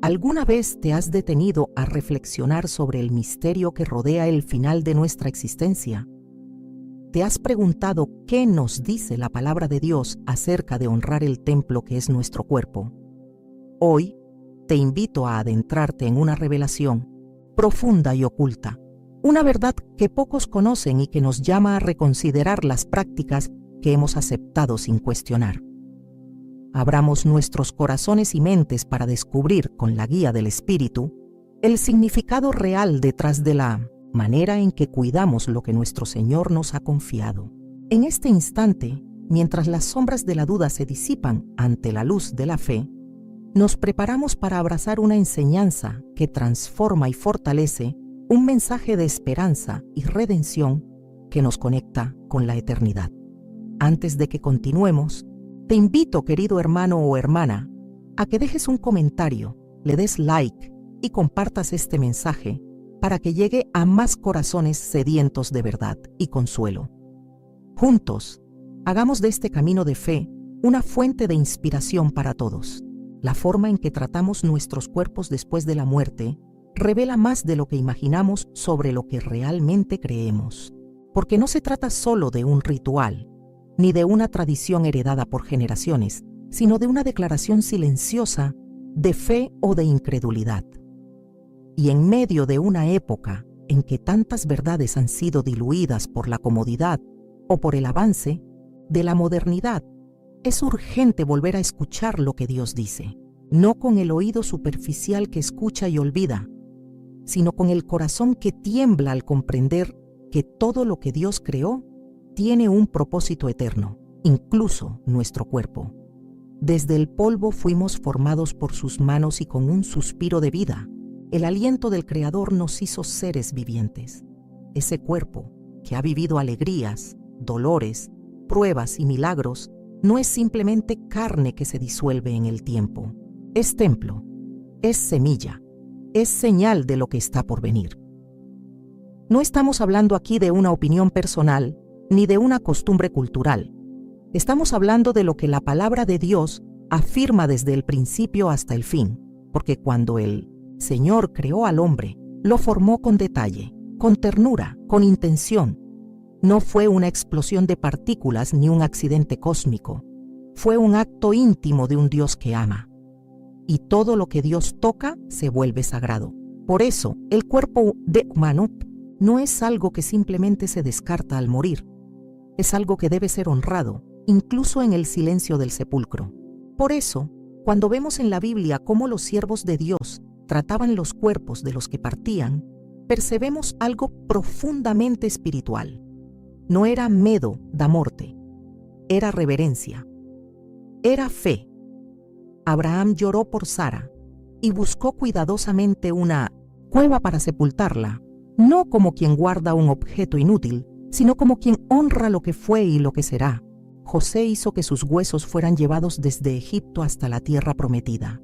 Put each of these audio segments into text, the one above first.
¿Alguna vez te has detenido a reflexionar sobre el misterio que rodea el final de nuestra existencia? ¿Te has preguntado qué nos dice la palabra de Dios acerca de honrar el templo que es nuestro cuerpo? Hoy te invito a adentrarte en una revelación profunda y oculta, una verdad que pocos conocen y que nos llama a reconsiderar las prácticas que hemos aceptado sin cuestionar. Abramos nuestros corazones y mentes para descubrir, con la guía del Espíritu, el significado real detrás de la manera en que cuidamos lo que nuestro Señor nos ha confiado. En este instante, mientras las sombras de la duda se disipan ante la luz de la fe, nos preparamos para abrazar una enseñanza que transforma y fortalece un mensaje de esperanza y redención que nos conecta con la eternidad. Antes de que continuemos, te invito, querido hermano o hermana, a que dejes un comentario, le des like y compartas este mensaje para que llegue a más corazones sedientos de verdad y consuelo. Juntos, hagamos de este camino de fe una fuente de inspiración para todos. La forma en que tratamos nuestros cuerpos después de la muerte revela más de lo que imaginamos sobre lo que realmente creemos, porque no se trata solo de un ritual, ni de una tradición heredada por generaciones, sino de una declaración silenciosa de fe o de incredulidad. Y en medio de una época en que tantas verdades han sido diluidas por la comodidad o por el avance de la modernidad, es urgente volver a escuchar lo que Dios dice, no con el oído superficial que escucha y olvida, sino con el corazón que tiembla al comprender que todo lo que Dios creó tiene un propósito eterno, incluso nuestro cuerpo. Desde el polvo fuimos formados por sus manos y con un suspiro de vida, el aliento del Creador nos hizo seres vivientes. Ese cuerpo, que ha vivido alegrías, dolores, pruebas y milagros, no es simplemente carne que se disuelve en el tiempo. Es templo, es semilla, es señal de lo que está por venir. No estamos hablando aquí de una opinión personal, ni de una costumbre cultural. Estamos hablando de lo que la palabra de Dios afirma desde el principio hasta el fin, porque cuando el Señor creó al hombre, lo formó con detalle, con ternura, con intención. No fue una explosión de partículas ni un accidente cósmico. Fue un acto íntimo de un Dios que ama. Y todo lo que Dios toca se vuelve sagrado. Por eso, el cuerpo de humano no es algo que simplemente se descarta al morir. Es algo que debe ser honrado, incluso en el silencio del sepulcro. Por eso, cuando vemos en la Biblia cómo los siervos de Dios trataban los cuerpos de los que partían, percebemos algo profundamente espiritual. No era medo da morte, era reverencia, era fe. Abraham lloró por Sara y buscó cuidadosamente una cueva para sepultarla, no como quien guarda un objeto inútil, sino como quien honra lo que fue y lo que será. José hizo que sus huesos fueran llevados desde Egipto hasta la tierra prometida,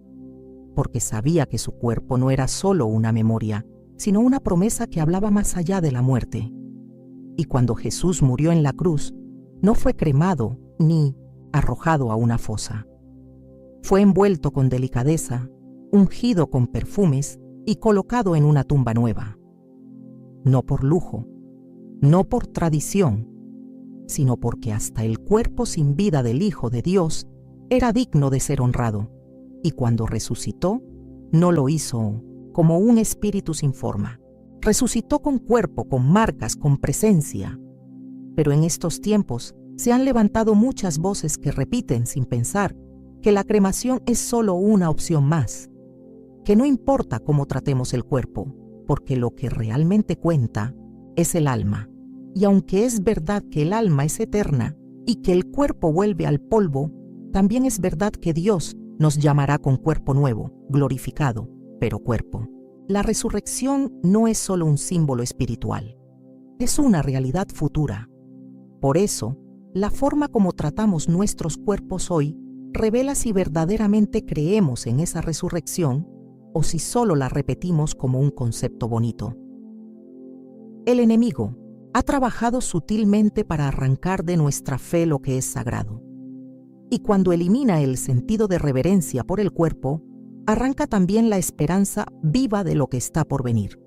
porque sabía que su cuerpo no era solo una memoria, sino una promesa que hablaba más allá de la muerte. Y cuando Jesús murió en la cruz, no fue cremado ni arrojado a una fosa. Fue envuelto con delicadeza, ungido con perfumes y colocado en una tumba nueva. No por lujo, no por tradición, sino porque hasta el cuerpo sin vida del Hijo de Dios era digno de ser honrado, y cuando resucitó, no lo hizo como un espíritu sin forma. Resucitó con cuerpo, con marcas, con presencia. Pero en estos tiempos se han levantado muchas voces que repiten sin pensar que la cremación es solo una opción más, que no importa cómo tratemos el cuerpo, porque lo que realmente cuenta es el alma. Y aunque es verdad que el alma es eterna y que el cuerpo vuelve al polvo, también es verdad que Dios nos llamará con cuerpo nuevo, glorificado, pero cuerpo. La resurrección no es solo un símbolo espiritual, es una realidad futura. Por eso, la forma como tratamos nuestros cuerpos hoy revela si verdaderamente creemos en esa resurrección o si solo la repetimos como un concepto bonito. El enemigo ha trabajado sutilmente para arrancar de nuestra fe lo que es sagrado. Y cuando elimina el sentido de reverencia por el cuerpo, arranca también la esperanza viva de lo que está por venir.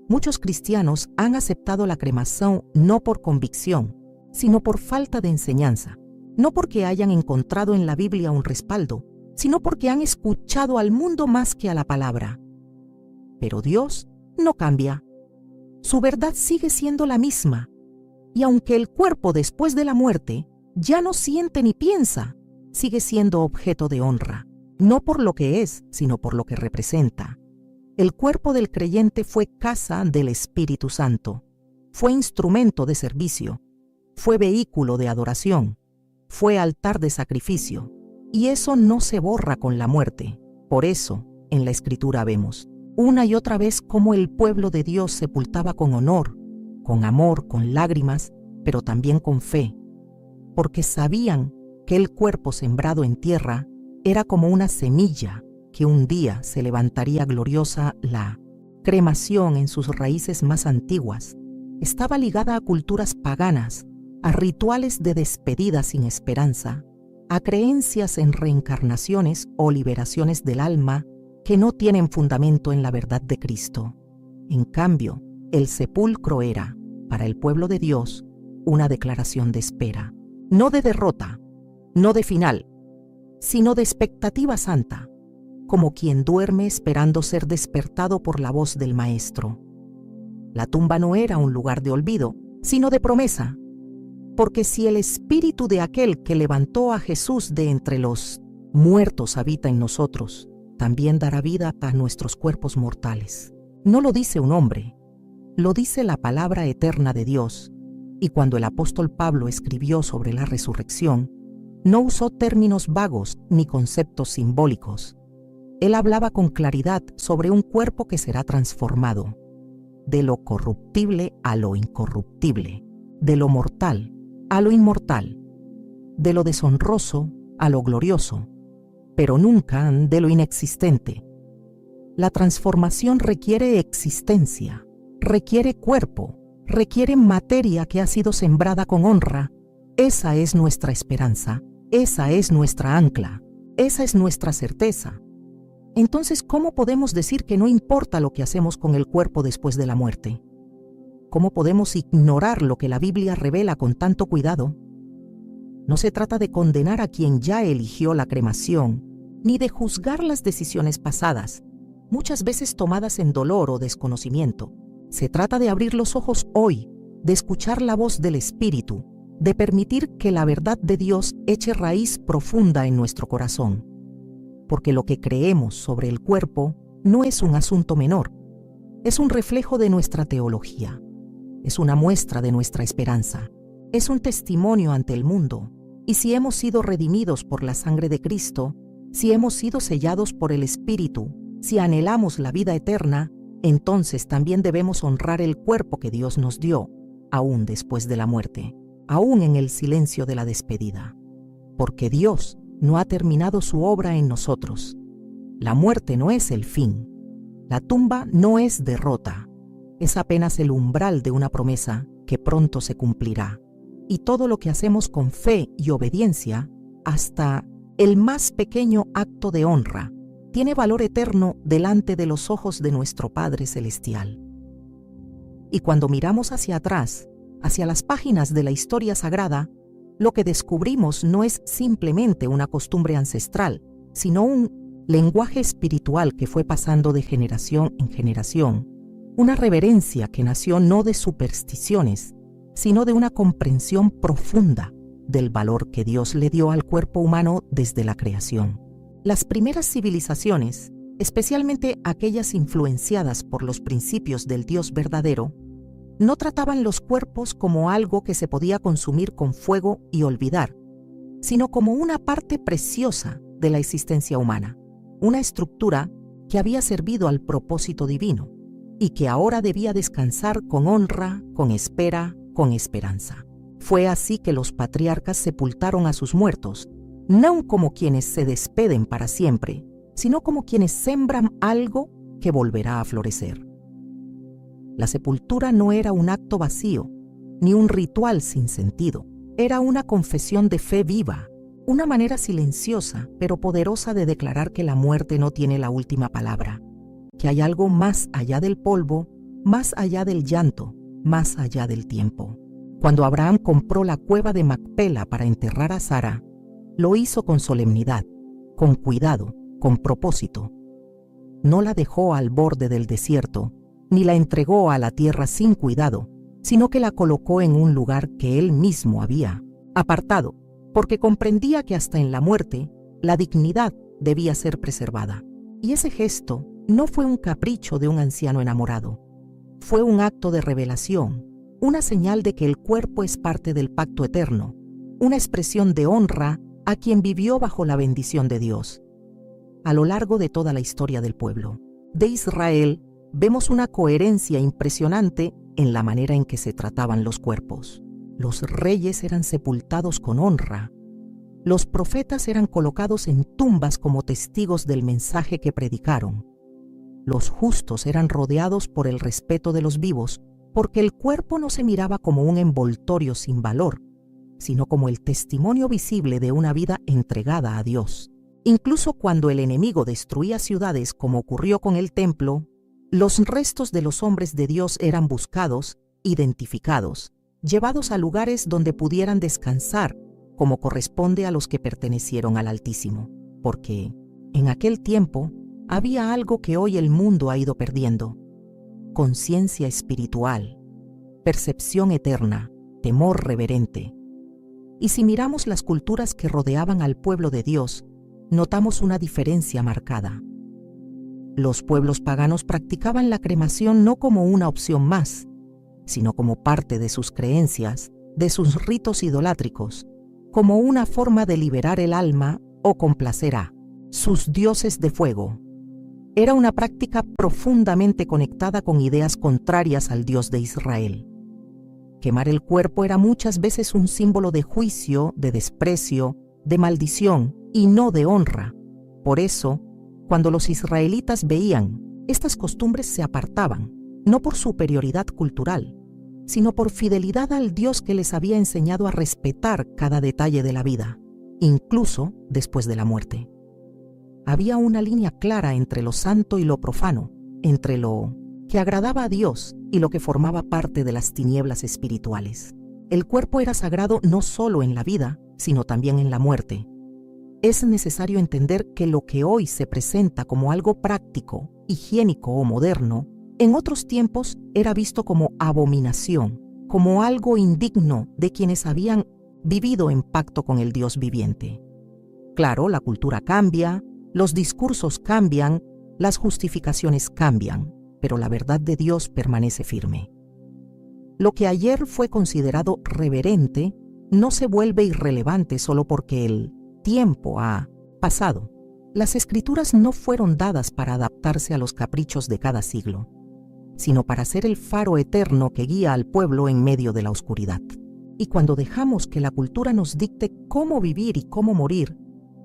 Muchos cristianos han aceptado la cremación no por convicción, sino por falta de enseñanza, no porque hayan encontrado en la Biblia un respaldo, sino porque han escuchado al mundo más que a la palabra. Pero Dios no cambia. Su verdad sigue siendo la misma, y aunque el cuerpo después de la muerte ya no siente ni piensa, sigue siendo objeto de honra, no por lo que es, sino por lo que representa. El cuerpo del creyente fue casa del Espíritu Santo, fue instrumento de servicio, fue vehículo de adoración, fue altar de sacrificio, y eso no se borra con la muerte. Por eso, en la Escritura vemos una y otra vez cómo el pueblo de Dios sepultaba con honor, con amor, con lágrimas, pero también con fe, porque sabían que el cuerpo sembrado en tierra era como una semilla que un día se levantaría gloriosa. La cremación en sus raíces más antiguas estaba ligada a culturas paganas, a rituales de despedida sin esperanza, a creencias en reencarnaciones o liberaciones del alma que no tienen fundamento en la verdad de Cristo. En cambio, el sepulcro era, para el pueblo de Dios, una declaración de espera, no de derrota, no de final, sino de expectativa santa, como quien duerme esperando ser despertado por la voz del Maestro. La tumba no era un lugar de olvido, sino de promesa, porque si el espíritu de aquel que levantó a Jesús de entre los muertos habita en nosotros, también dará vida a nuestros cuerpos mortales. No lo dice un hombre, lo dice la palabra eterna de Dios, y cuando el apóstol Pablo escribió sobre la resurrección, no usó términos vagos ni conceptos simbólicos. Él hablaba con claridad sobre un cuerpo que será transformado, de lo corruptible a lo incorruptible, de lo mortal a lo inmortal, de lo deshonroso a lo glorioso, pero nunca de lo inexistente. La transformación requiere existencia, requiere cuerpo, requiere materia que ha sido sembrada con honra. Esa es nuestra esperanza, esa es nuestra ancla, esa es nuestra certeza. Entonces, ¿cómo podemos decir que no importa lo que hacemos con el cuerpo después de la muerte? ¿Cómo podemos ignorar lo que la Biblia revela con tanto cuidado? No se trata de condenar a quien ya eligió la cremación, ni de juzgar las decisiones pasadas, muchas veces tomadas en dolor o desconocimiento. Se trata de abrir los ojos hoy, de escuchar la voz del Espíritu, de permitir que la verdad de Dios eche raíz profunda en nuestro corazón. Porque lo que creemos sobre el cuerpo no es un asunto menor, es un reflejo de nuestra teología. Es una muestra de nuestra esperanza, es un testimonio ante el mundo, y si hemos sido redimidos por la sangre de Cristo, si hemos sido sellados por el Espíritu, si anhelamos la vida eterna, entonces también debemos honrar el cuerpo que Dios nos dio, aún después de la muerte, aún en el silencio de la despedida. Porque Dios no ha terminado su obra en nosotros. La muerte no es el fin, la tumba no es derrota. Es apenas el umbral de una promesa que pronto se cumplirá. Y todo lo que hacemos con fe y obediencia, hasta el más pequeño acto de honra, tiene valor eterno delante de los ojos de nuestro Padre Celestial. Y cuando miramos hacia atrás, hacia las páginas de la historia sagrada, lo que descubrimos no es simplemente una costumbre ancestral, sino un lenguaje espiritual que fue pasando de generación en generación. Una reverencia que nació no de supersticiones, sino de una comprensión profunda del valor que Dios le dio al cuerpo humano desde la creación. Las primeras civilizaciones, especialmente aquellas influenciadas por los principios del Dios verdadero, no trataban los cuerpos como algo que se podía consumir con fuego y olvidar, sino como una parte preciosa de la existencia humana, una estructura que había servido al propósito divino, y que ahora debía descansar con honra, con espera, con esperanza. Fue así que los patriarcas sepultaron a sus muertos, no como quienes se despeden para siempre, sino como quienes sembran algo que volverá a florecer. La sepultura no era un acto vacío, ni un ritual sin sentido. Era una confesión de fe viva, una manera silenciosa pero poderosa de declarar que la muerte no tiene la última palabra, que hay algo más allá del polvo, más allá del llanto, más allá del tiempo. Cuando Abraham compró la cueva de Macpela para enterrar a Sara, lo hizo con solemnidad, con cuidado, con propósito. No la dejó al borde del desierto, ni la entregó a la tierra sin cuidado, sino que la colocó en un lugar que él mismo había apartado, porque comprendía que hasta en la muerte, la dignidad debía ser preservada. Y ese gesto no fue un capricho de un anciano enamorado. Fue un acto de revelación, una señal de que el cuerpo es parte del pacto eterno, una expresión de honra a quien vivió bajo la bendición de Dios. A lo largo de toda la historia del pueblo de Israel, vemos una coherencia impresionante en la manera en que se trataban los cuerpos. Los reyes eran sepultados con honra. Los profetas eran colocados en tumbas como testigos del mensaje que predicaron. Los justos eran rodeados por el respeto de los vivos, porque el cuerpo no se miraba como un envoltorio sin valor, sino como el testimonio visible de una vida entregada a Dios. Incluso cuando el enemigo destruía ciudades, como ocurrió con el templo, los restos de los hombres de Dios eran buscados, identificados, llevados a lugares donde pudieran descansar, como corresponde a los que pertenecieron al Altísimo, porque en aquel tiempo había algo que hoy el mundo ha ido perdiendo: conciencia espiritual, percepción eterna, temor reverente. Y si miramos las culturas que rodeaban al pueblo de Dios, notamos una diferencia marcada. Los pueblos paganos practicaban la cremación no como una opción más, sino como parte de sus creencias, de sus ritos idolátricos, como una forma de liberar el alma o complacer a sus dioses de fuego. Era una práctica profundamente conectada con ideas contrarias al Dios de Israel. Quemar el cuerpo era muchas veces un símbolo de juicio, de desprecio, de maldición y no de honra. Por eso, cuando los israelitas veían estas costumbres, se apartaban, no por superioridad cultural, sino por fidelidad al Dios que les había enseñado a respetar cada detalle de la vida, incluso después de la muerte. Había una línea clara entre lo santo y lo profano, entre lo que agradaba a Dios y lo que formaba parte de las tinieblas espirituales. El cuerpo era sagrado no solo en la vida, sino también en la muerte. Es necesario entender que lo que hoy se presenta como algo práctico, higiénico o moderno, en otros tiempos era visto como abominación, como algo indigno de quienes habían vivido en pacto con el Dios viviente. Claro, la cultura cambia, los discursos cambian, las justificaciones cambian, pero la verdad de Dios permanece firme. Lo que ayer fue considerado reverente no se vuelve irrelevante solo porque el tiempo ha pasado. Las Escrituras no fueron dadas para adaptarse a los caprichos de cada siglo, sino para ser el faro eterno que guía al pueblo en medio de la oscuridad. Y cuando dejamos que la cultura nos dicte cómo vivir y cómo morir,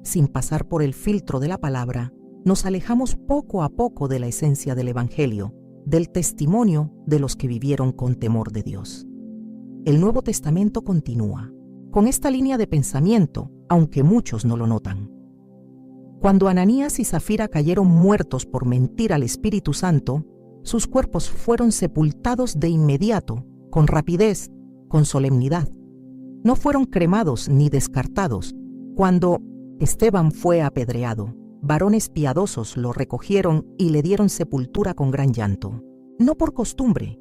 sin pasar por el filtro de la palabra, nos alejamos poco a poco de la esencia del Evangelio, del testimonio de los que vivieron con temor de Dios. El Nuevo Testamento continúa con esta línea de pensamiento, aunque muchos no lo notan. Cuando Ananías y Zafira cayeron muertos por mentir al Espíritu Santo, sus cuerpos fueron sepultados de inmediato, con rapidez, con solemnidad. No fueron cremados ni descartados. Cuando Esteban fue apedreado, varones piadosos lo recogieron y le dieron sepultura con gran llanto, no por costumbre,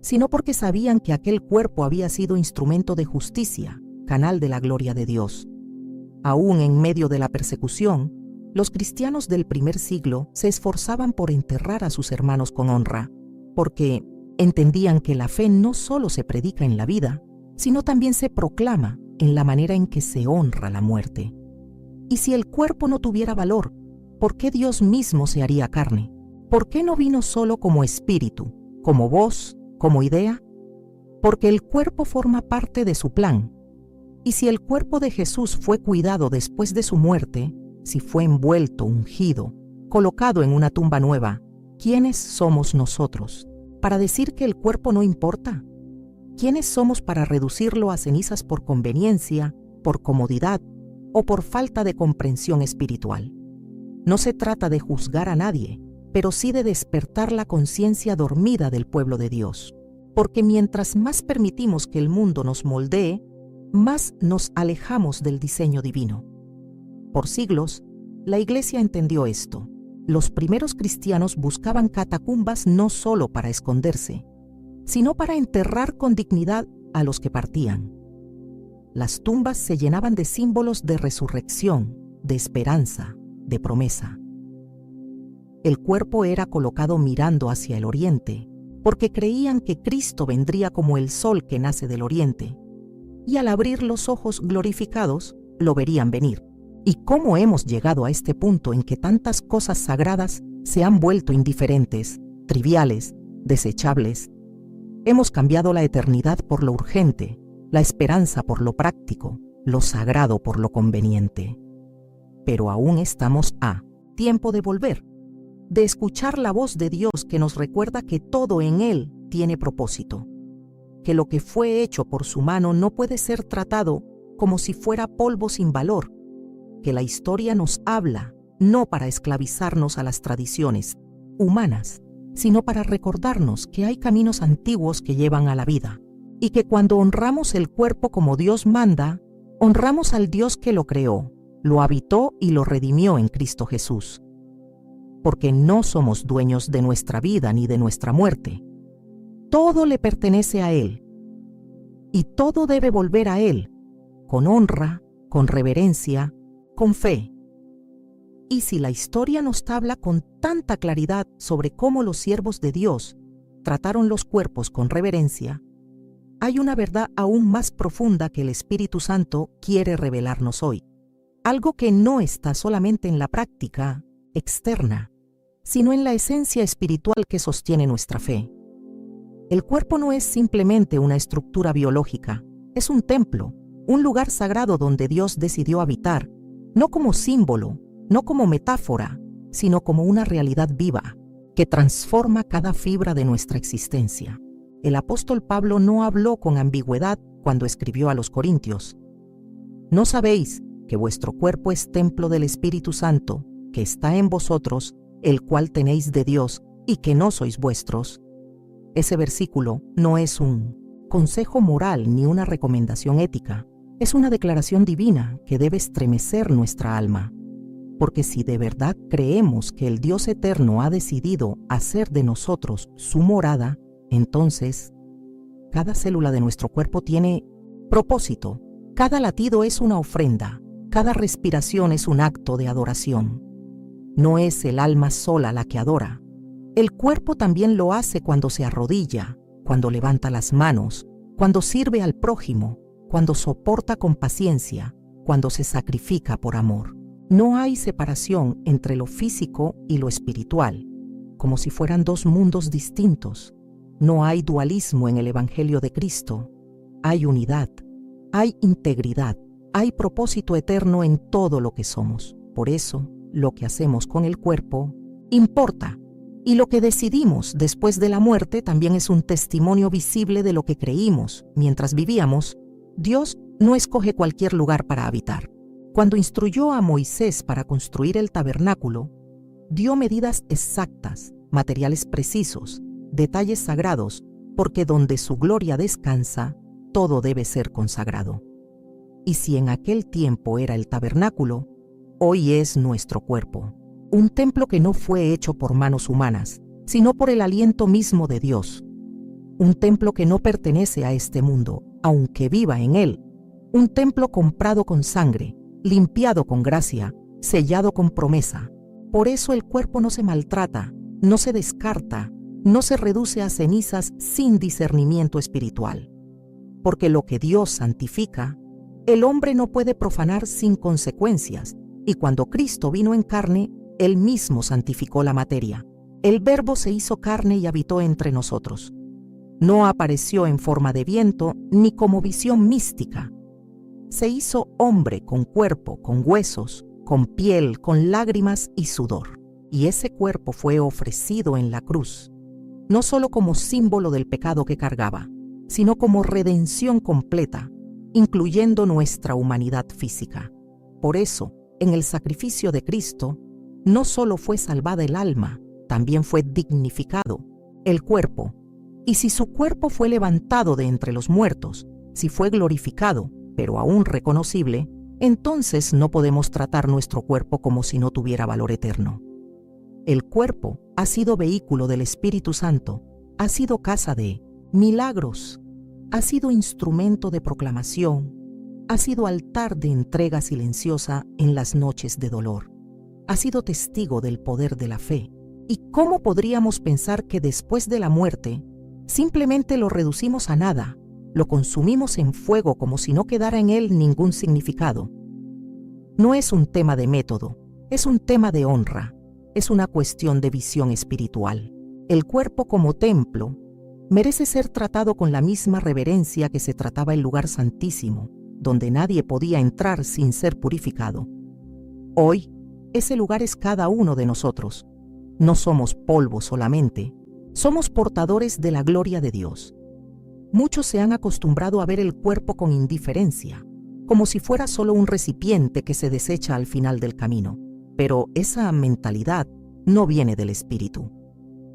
sino porque sabían que aquel cuerpo había sido instrumento de justicia, canal de la gloria de Dios. Aún en medio de la persecución, los cristianos del primer siglo se esforzaban por enterrar a sus hermanos con honra, porque entendían que la fe no solo se predica en la vida, sino también se proclama en la manera en que se honra la muerte. Y si el cuerpo no tuviera valor, ¿por qué Dios mismo se haría carne? ¿Por qué no vino solo como espíritu, como voz, como idea? Porque el cuerpo forma parte de su plan. Y si el cuerpo de Jesús fue cuidado después de su muerte, si fue envuelto, ungido, colocado en una tumba nueva, ¿quiénes somos nosotros para decir que el cuerpo no importa? ¿Quiénes somos para reducirlo a cenizas por conveniencia, por comodidad, o por falta de comprensión espiritual. No se trata de juzgar a nadie, pero sí de despertar la conciencia dormida del pueblo de Dios. Porque mientras más permitimos que el mundo nos moldee, más nos alejamos del diseño divino. Por siglos, la Iglesia entendió esto. Los primeros cristianos buscaban catacumbas no solo para esconderse, sino para enterrar con dignidad a los que partían. Las tumbas se llenaban de símbolos de resurrección, de esperanza, de promesa. El cuerpo era colocado mirando hacia el oriente, porque creían que Cristo vendría como el sol que nace del oriente, y al abrir los ojos glorificados, lo verían venir. ¿Y cómo hemos llegado a este punto en que tantas cosas sagradas se han vuelto indiferentes, triviales, desechables? Hemos cambiado la eternidad por lo urgente, la esperanza por lo práctico, lo sagrado por lo conveniente. Pero aún estamos a tiempo de volver, de escuchar la voz de Dios que nos recuerda que todo en Él tiene propósito, que lo que fue hecho por su mano no puede ser tratado como si fuera polvo sin valor, que la historia nos habla no para esclavizarnos a las tradiciones humanas, sino para recordarnos que hay caminos antiguos que llevan a la vida, y que cuando honramos el cuerpo como Dios manda, honramos al Dios que lo creó, lo habitó y lo redimió en Cristo Jesús. Porque no somos dueños de nuestra vida ni de nuestra muerte. Todo le pertenece a Él, y todo debe volver a Él, con honra, con reverencia, con fe. Y si la historia nos habla con tanta claridad sobre cómo los siervos de Dios trataron los cuerpos con reverencia, hay una verdad aún más profunda que el Espíritu Santo quiere revelarnos hoy. Algo que no está solamente en la práctica externa, sino en la esencia espiritual que sostiene nuestra fe. El cuerpo no es simplemente una estructura biológica, es un templo, un lugar sagrado donde Dios decidió habitar, no como símbolo, no como metáfora, sino como una realidad viva, que transforma cada fibra de nuestra existencia. El apóstol Pablo no habló con ambigüedad cuando escribió a los Corintios. ¿No sabéis que vuestro cuerpo es templo del Espíritu Santo, que está en vosotros, el cual tenéis de Dios, y que no sois vuestros? Ese versículo no es un consejo moral ni una recomendación ética. Es una declaración divina que debe estremecer nuestra alma. Porque si de verdad creemos que el Dios eterno ha decidido hacer de nosotros su morada, entonces cada célula de nuestro cuerpo tiene propósito. Cada latido es una ofrenda. Cada respiración es un acto de adoración. No es el alma sola la que adora. El cuerpo también lo hace cuando se arrodilla, cuando levanta las manos, cuando sirve al prójimo, cuando soporta con paciencia, cuando se sacrifica por amor. No hay separación entre lo físico y lo espiritual, como si fueran dos mundos distintos. No hay dualismo en el Evangelio de Cristo. Hay unidad, hay integridad, hay propósito eterno en todo lo que somos. Por eso, lo que hacemos con el cuerpo importa. Y lo que decidimos después de la muerte también es un testimonio visible de lo que creímos mientras vivíamos. Dios no escoge cualquier lugar para habitar. Cuando instruyó a Moisés para construir el tabernáculo, dio medidas exactas, materiales precisos, detalles sagrados, porque donde su gloria descansa, todo debe ser consagrado. Y si en aquel tiempo era el tabernáculo, hoy es nuestro cuerpo. Un templo que no fue hecho por manos humanas, sino por el aliento mismo de Dios. Un templo que no pertenece a este mundo, aunque viva en él. Un templo comprado con sangre, limpiado con gracia, sellado con promesa. Por eso el cuerpo no se maltrata, no se descarta, no se reduce a cenizas sin discernimiento espiritual. Porque lo que Dios santifica, el hombre no puede profanar sin consecuencias, y cuando Cristo vino en carne, Él mismo santificó la materia. El Verbo se hizo carne y habitó entre nosotros. No apareció en forma de viento ni como visión mística. Se hizo hombre con cuerpo, con huesos, con piel, con lágrimas y sudor. Y ese cuerpo fue ofrecido en la cruz, no solo como símbolo del pecado que cargaba, sino como redención completa, incluyendo nuestra humanidad física. por eso, en el sacrificio de Cristo, no solo fue salvada el alma, también fue dignificado el cuerpo. Y si su cuerpo fue levantado de entre los muertos, si fue glorificado, pero aún reconocible, entonces no podemos tratar nuestro cuerpo como si no tuviera valor eterno. El cuerpo ha sido vehículo del Espíritu Santo, ha sido casa de milagros, ha sido instrumento de proclamación, ha sido altar de entrega silenciosa en las noches de dolor, ha sido testigo del poder de la fe. ¿Y cómo podríamos pensar que después de la muerte simplemente lo reducimos a nada, lo consumimos en fuego como si no quedara en él ningún significado? No es un tema de método, es un tema de honra, es una cuestión de visión espiritual. El cuerpo como templo merece ser tratado con la misma reverencia que se trataba el lugar santísimo, donde nadie podía entrar sin ser purificado. Hoy, ese lugar es cada uno de nosotros. No somos polvo solamente, somos portadores de la gloria de Dios. Muchos se han acostumbrado a ver el cuerpo con indiferencia, como si fuera solo un recipiente que se desecha al final del camino. Pero esa mentalidad no viene del espíritu.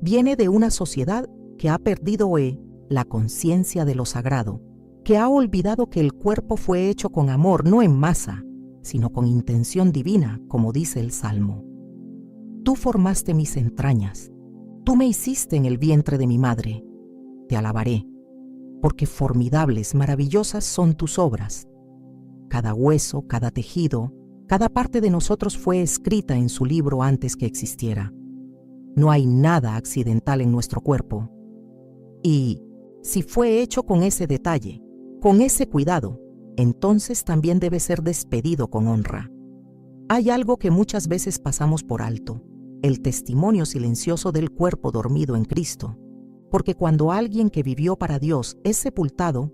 Viene de una sociedad que ha perdido hoy la conciencia de lo sagrado, que ha olvidado que el cuerpo fue hecho con amor, no en masa, sino con intención divina, como dice el Salmo. Tú formaste mis entrañas, tú me hiciste en el vientre de mi madre. Te alabaré, porque formidables, maravillosas son tus obras. Cada hueso, cada tejido, cada parte de nosotros fue escrita en su libro antes que existiera. No hay nada accidental en nuestro cuerpo. Y si fue hecho con ese detalle, con ese cuidado, entonces también debe ser despedido con honra. Hay algo que muchas veces pasamos por alto: el testimonio silencioso del cuerpo dormido en Cristo. Porque cuando alguien que vivió para Dios es sepultado,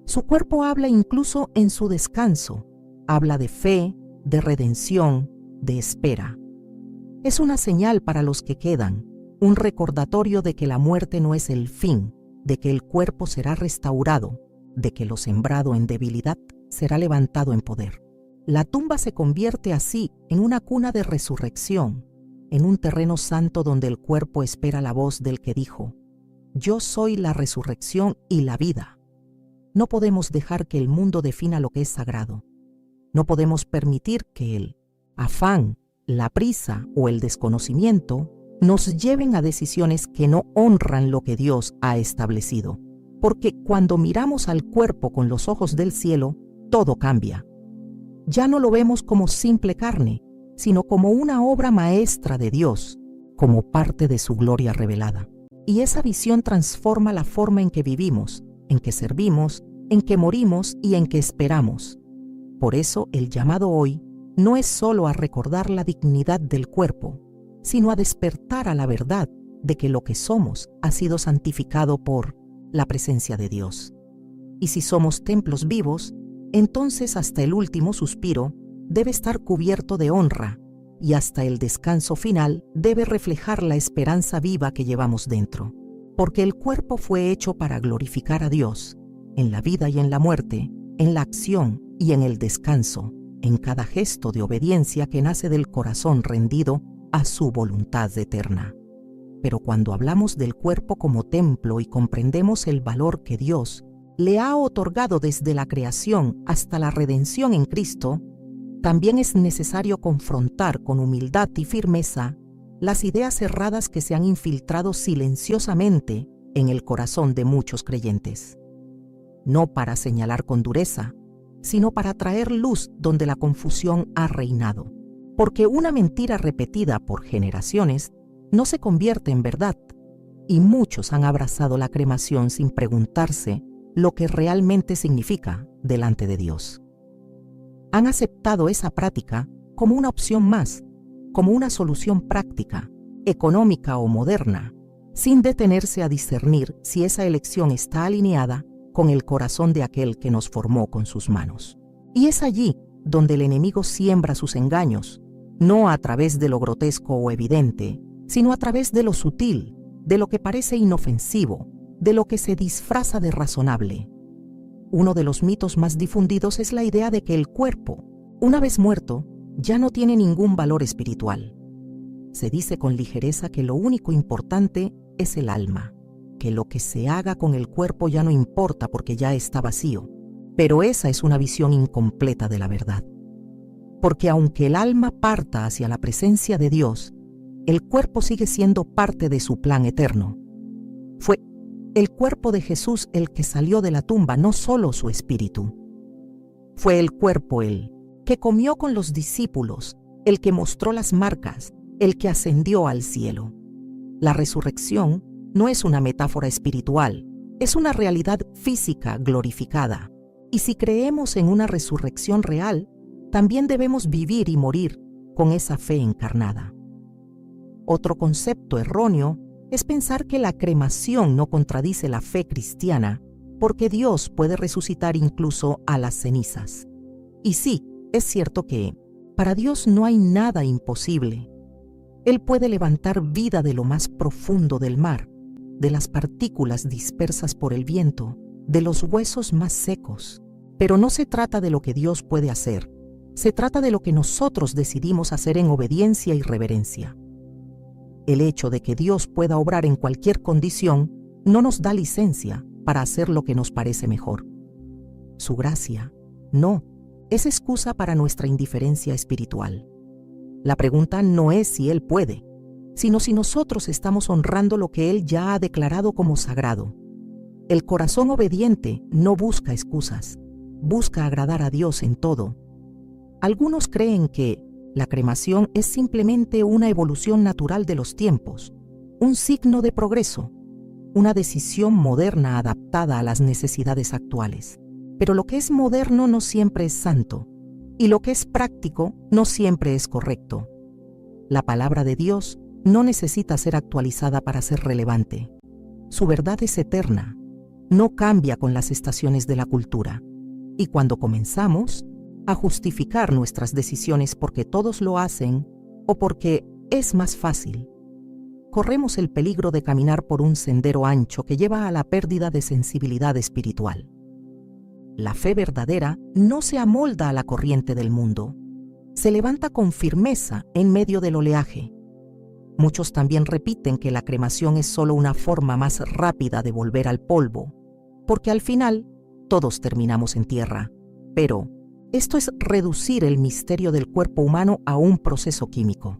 su cuerpo habla incluso en su descanso. Habla de fe, de redención, de espera. Es una señal para los que quedan, un recordatorio de que la muerte no es el fin, de que el cuerpo será restaurado, de que lo sembrado en debilidad será levantado en poder. La tumba se convierte así en una cuna de resurrección, en un terreno santo donde el cuerpo espera la voz del que dijo: Yo soy la resurrección y la vida. No podemos dejar que el mundo defina lo que es sagrado. No podemos permitir que el afán, la prisa o el desconocimiento nos lleven a decisiones que no honran lo que Dios ha establecido. Porque cuando miramos al cuerpo con los ojos del cielo, todo cambia. Ya no lo vemos como simple carne, sino como una obra maestra de Dios, como parte de su gloria revelada. Y esa visión transforma la forma en que vivimos, en que servimos, en que morimos y en que esperamos. Por eso el llamado hoy no es solo a recordar la dignidad del cuerpo, sino a despertar a la verdad de que lo que somos ha sido santificado por la presencia de Dios. Y si somos templos vivos, entonces hasta el último suspiro debe estar cubierto de honra, y hasta el descanso final debe reflejar la esperanza viva que llevamos dentro. Porque el cuerpo fue hecho para glorificar a Dios, en la vida y en la muerte, en la acción y en el descanso, en cada gesto de obediencia que nace del corazón rendido a su voluntad eterna. Pero cuando hablamos del cuerpo como templo y comprendemos el valor que Dios le ha otorgado desde la creación hasta la redención en Cristo, también es necesario confrontar con humildad y firmeza las ideas erradas que se han infiltrado silenciosamente en el corazón de muchos creyentes. No para señalar con dureza, sino para traer luz donde la confusión ha reinado. Porque una mentira repetida por generaciones no se convierte en verdad, y muchos han abrazado la cremación sin preguntarse lo que realmente significa delante de Dios. Han aceptado esa práctica como una opción más, como una solución práctica, económica o moderna, sin detenerse a discernir si esa elección está alineada con el corazón de aquel que nos formó con sus manos. Y es allí donde el enemigo siembra sus engaños, no a través de lo grotesco o evidente, sino a través de lo sutil, de lo que parece inofensivo, de lo que se disfraza de razonable. Uno de los mitos más difundidos es la idea de que el cuerpo Una vez muerto, ya no tiene ningún valor espiritual. Se dice con ligereza que lo único importante es el alma, que lo que se haga con el cuerpo ya no importa porque ya está vacío. Pero esa es una visión incompleta de la verdad. Porque aunque el alma parta hacia la presencia de Dios, el cuerpo sigue siendo parte de su plan eterno. Fue el cuerpo de Jesús el que salió de la tumba, no solo su espíritu. Fue el cuerpo el que comió con los discípulos, el que mostró las marcas, el que ascendió al cielo. La resurrección no es una metáfora espiritual, es una realidad física glorificada. Y si creemos en una resurrección real, también debemos vivir y morir con esa fe encarnada. Otro concepto erróneo es pensar que la cremación no contradice la fe cristiana, porque Dios puede resucitar incluso a las cenizas. Y sí, es cierto que para Dios no hay nada imposible. Él puede levantar vida de lo más profundo del mar, de las partículas dispersas por el viento, de los huesos más secos. Pero no se trata de lo que Dios puede hacer, se trata de lo que nosotros decidimos hacer en obediencia y reverencia. El hecho de que Dios pueda obrar en cualquier condición no nos da licencia para hacer lo que nos parece mejor. Su gracia, no, es excusa para nuestra indiferencia espiritual. La pregunta no es si Él puede, sino si nosotros estamos honrando lo que Él ya ha declarado como sagrado. El corazón obediente no busca excusas, busca agradar a Dios en todo. Algunos creen que la cremación es simplemente una evolución natural de los tiempos, un signo de progreso, una decisión moderna adaptada a las necesidades actuales. Pero lo que es moderno no siempre es santo, y lo que es práctico no siempre es correcto. La palabra de Dios no necesita ser actualizada para ser relevante. Su verdad es eterna, no cambia con las estaciones de la cultura. Y cuando comenzamos a justificar nuestras decisiones porque todos lo hacen o porque es más fácil, corremos el peligro de caminar por un sendero ancho que lleva a la pérdida de sensibilidad espiritual. La fe verdadera no se amolda a la corriente del mundo, se levanta con firmeza en medio del oleaje. Muchos también repiten que la cremación es solo una forma más rápida de volver al polvo, porque al final todos terminamos en tierra. Pero esto es reducir el misterio del cuerpo humano a un proceso químico.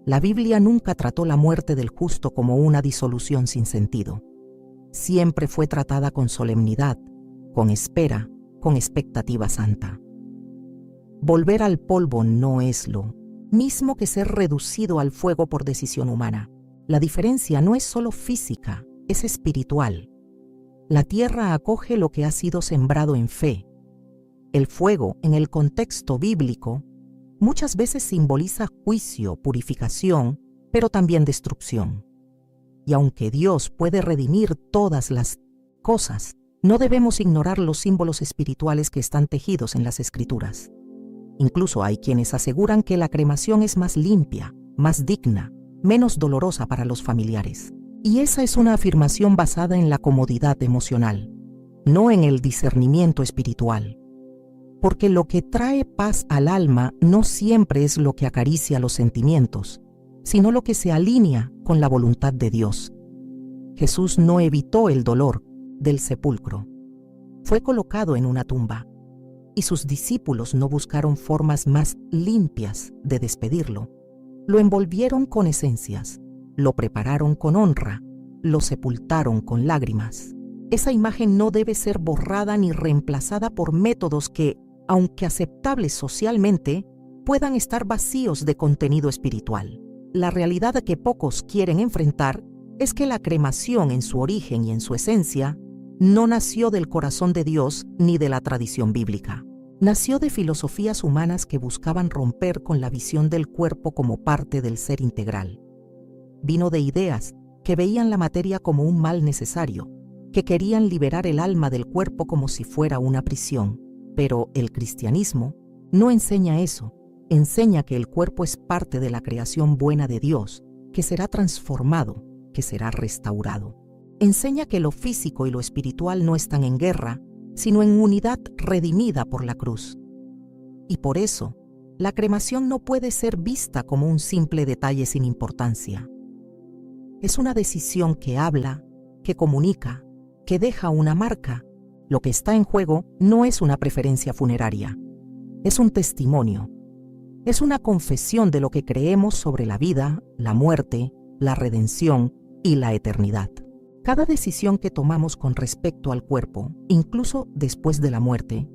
La Biblia nunca trató la muerte del justo como una disolución sin sentido. Siempre fue tratada con solemnidad, con espera, con expectativa santa. Volver al polvo no es lo mismo que ser reducido al fuego por decisión humana. La diferencia no es solo física, es espiritual. La tierra acoge lo que ha sido sembrado en fe. El fuego, en el contexto bíblico, muchas veces simboliza juicio, purificación, pero también destrucción. Y aunque Dios puede redimir todas las cosas, no debemos ignorar los símbolos espirituales que están tejidos en las Escrituras. Incluso hay quienes aseguran que la cremación es más limpia, más digna, menos dolorosa para los familiares. Y esa es una afirmación basada en la comodidad emocional, no en el discernimiento espiritual. Porque lo que trae paz al alma no siempre es lo que acaricia los sentimientos, sino lo que se alinea con la voluntad de Dios. Jesús no evitó el dolor del sepulcro. Fue colocado en una tumba, y sus discípulos no buscaron formas más limpias de despedirlo. Lo envolvieron con esencias, lo prepararon con honra, lo sepultaron con lágrimas. Esa imagen no debe ser borrada ni reemplazada por métodos que, aunque aceptables socialmente, puedan estar vacíos de contenido espiritual. La realidad que pocos quieren enfrentar es que la cremación en su origen y en su esencia no nació del corazón de Dios ni de la tradición bíblica. Nació de filosofías humanas que buscaban romper con la visión del cuerpo como parte del ser integral. Vino de ideas que veían la materia como un mal necesario, que querían liberar el alma del cuerpo como si fuera una prisión. Pero el cristianismo no enseña eso, enseña que el cuerpo es parte de la creación buena de Dios, que será transformado, que será restaurado. Enseña que lo físico y lo espiritual no están en guerra, sino en unidad redimida por la cruz. Y por eso, la cremación no puede ser vista como un simple detalle sin importancia. Es una decisión que habla, que comunica, que deja una marca. Lo que está en juego no es una preferencia funeraria, es un testimonio, es una confesión de lo que creemos sobre la vida, la muerte, la redención y la eternidad. Cada decisión que tomamos con respecto al cuerpo, incluso después de la muerte,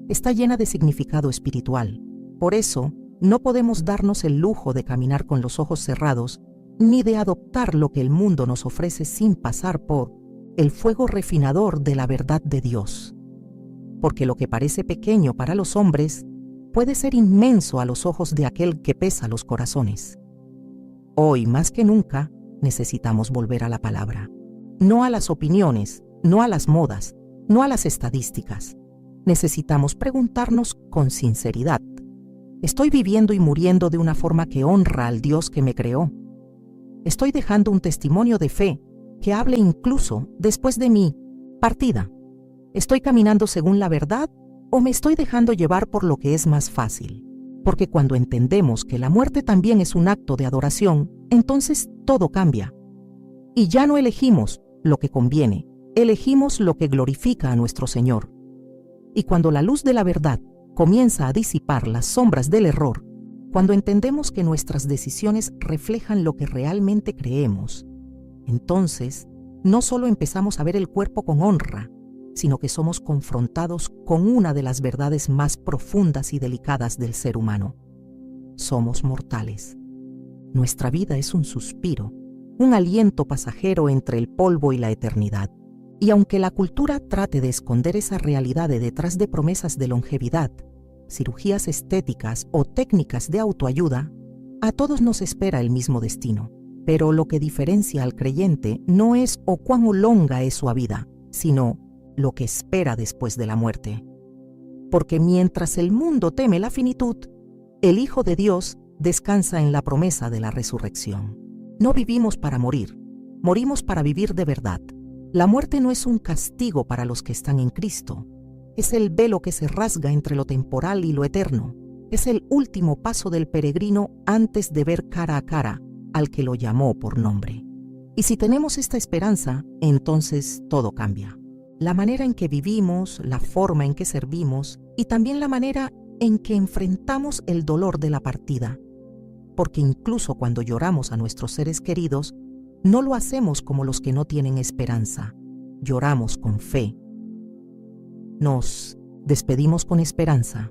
está llena de significado espiritual. Por eso, no podemos darnos el lujo de caminar con los ojos cerrados, ni de adoptar lo que el mundo nos ofrece sin pasar por el fuego refinador de la verdad de Dios. Porque lo que parece pequeño para los hombres puede ser inmenso a los ojos de aquel que pesa los corazones. Hoy, más que nunca, necesitamos volver a la palabra. No a las opiniones, no a las modas, no a las estadísticas. Necesitamos preguntarnos con sinceridad: ¿estoy viviendo y muriendo de una forma que honra al Dios que me creó? ¿Estoy dejando un testimonio de fe que hable incluso después de mi partida? ¿Estoy caminando según la verdad o me estoy dejando llevar por lo que es más fácil? Porque cuando entendemos que la muerte también es un acto de adoración, entonces todo cambia. Y ya no elegimos lo que conviene, elegimos lo que glorifica a nuestro Señor. Y cuando la luz de la verdad comienza a disipar las sombras del error, cuando entendemos que nuestras decisiones reflejan lo que realmente creemos, entonces no solo empezamos a ver el cuerpo con honra, sino que somos confrontados con una de las verdades más profundas y delicadas del ser humano. Somos mortales. Nuestra vida es un suspiro, un aliento pasajero entre el polvo y la eternidad. Y aunque la cultura trate de esconder esa realidad detrás de promesas de longevidad, cirugías estéticas o técnicas de autoayuda, a todos nos espera el mismo destino. Pero lo que diferencia al creyente no es o cuán longa es su vida, sino lo que espera después de la muerte. Porque mientras el mundo teme la finitud, el Hijo de Dios descansa en la promesa de la resurrección. No vivimos para morir, morimos para vivir de verdad. La muerte no es un castigo para los que están en Cristo. Es el velo que se rasga entre lo temporal y lo eterno. Es el último paso del peregrino antes de ver cara a cara al que lo llamó por nombre. Y si tenemos esta esperanza, entonces todo cambia. La manera en que vivimos, la forma en que servimos y también la manera en que enfrentamos el dolor de la partida. Porque incluso cuando lloramos a nuestros seres queridos, no lo hacemos como los que no tienen esperanza. Lloramos con fe. Nos despedimos con esperanza.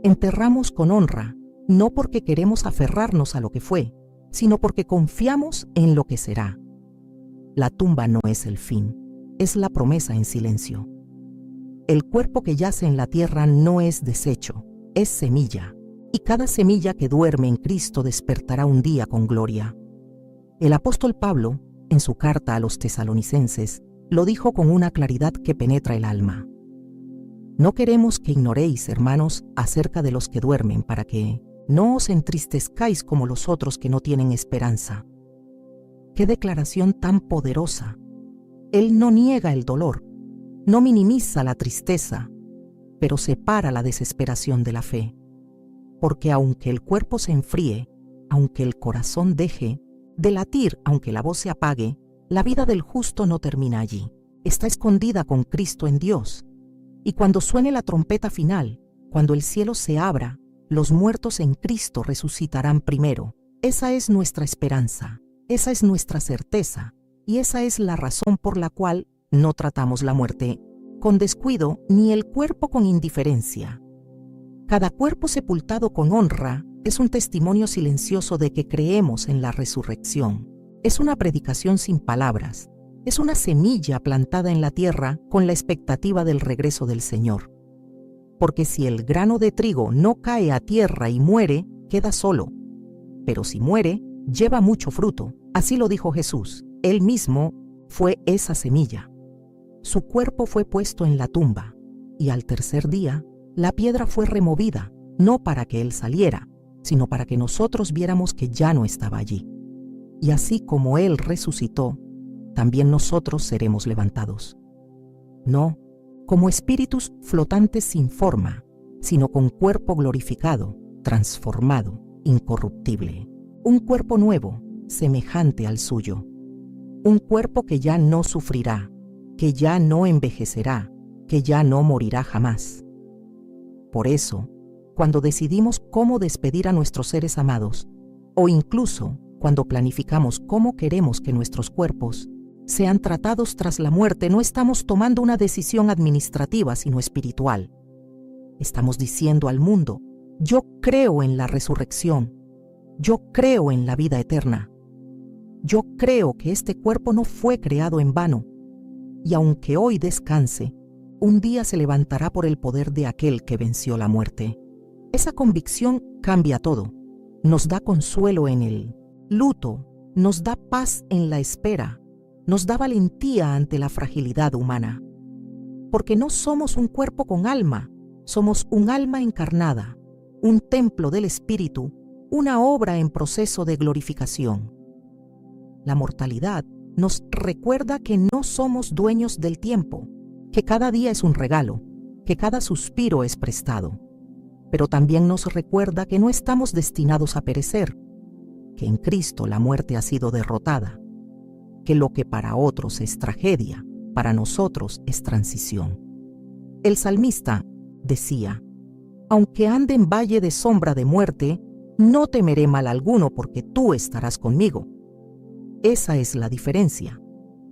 Enterramos con honra, no porque queremos aferrarnos a lo que fue, sino porque confiamos en lo que será. La tumba no es el fin, es la promesa en silencio. El cuerpo que yace en la tierra no es desecho, es semilla. Y cada semilla que duerme en Cristo despertará un día con gloria. El apóstol Pablo, en su carta a los tesalonicenses, lo dijo con una claridad que penetra el alma. No queremos que ignoréis, hermanos, acerca de los que duermen, para que no os entristezcáis como los otros que no tienen esperanza. ¡Qué declaración tan poderosa! Él no niega el dolor, no minimiza la tristeza, pero separa la desesperación de la fe. Porque aunque el cuerpo se enfríe, aunque el corazón deje de latir, aunque la voz se apague, la vida del justo no termina allí. Está escondida con Cristo en Dios. Y cuando suene la trompeta final, cuando el cielo se abra, los muertos en Cristo resucitarán primero. Esa es nuestra esperanza, esa es nuestra certeza, y esa es la razón por la cual no tratamos la muerte con descuido ni el cuerpo con indiferencia. Cada cuerpo sepultado con honra es un testimonio silencioso de que creemos en la resurrección. Es una predicación sin palabras. Es una semilla plantada en la tierra con la expectativa del regreso del Señor. Porque si el grano de trigo no cae a tierra y muere, queda solo. Pero si muere, lleva mucho fruto. Así lo dijo Jesús. Él mismo fue esa semilla. Su cuerpo fue puesto en la tumba, y al tercer día, la piedra fue removida, no para que Él saliera, sino para que nosotros viéramos que ya no estaba allí. Y así como Él resucitó, también nosotros seremos levantados. No como espíritus flotantes sin forma, sino con cuerpo glorificado, transformado, incorruptible. Un cuerpo nuevo, semejante al suyo. Un cuerpo que ya no sufrirá, que ya no envejecerá, que ya no morirá jamás. Por eso, cuando decidimos cómo despedir a nuestros seres amados, o incluso cuando planificamos cómo queremos que nuestros cuerpos sean tratados tras la muerte, no estamos tomando una decisión administrativa, sino espiritual. Estamos diciendo al mundo: yo creo en la resurrección, yo creo en la vida eterna, yo creo que este cuerpo no fue creado en vano, y aunque hoy descanse, un día se levantará por el poder de aquel que venció la muerte. Esa convicción cambia todo, nos da consuelo en el luto, nos da paz en la espera, nos da valentía ante la fragilidad humana. Porque no somos un cuerpo con alma, somos un alma encarnada, un templo del Espíritu, una obra en proceso de glorificación. La mortalidad nos recuerda que no somos dueños del tiempo, que cada día es un regalo, que cada suspiro es prestado. Pero también nos recuerda que no estamos destinados a perecer, que en Cristo la muerte ha sido derrotada, que lo que para otros es tragedia, para nosotros es transición. El salmista decía: aunque ande en valle de sombra de muerte, no temeré mal alguno porque tú estarás conmigo. Esa es la diferencia.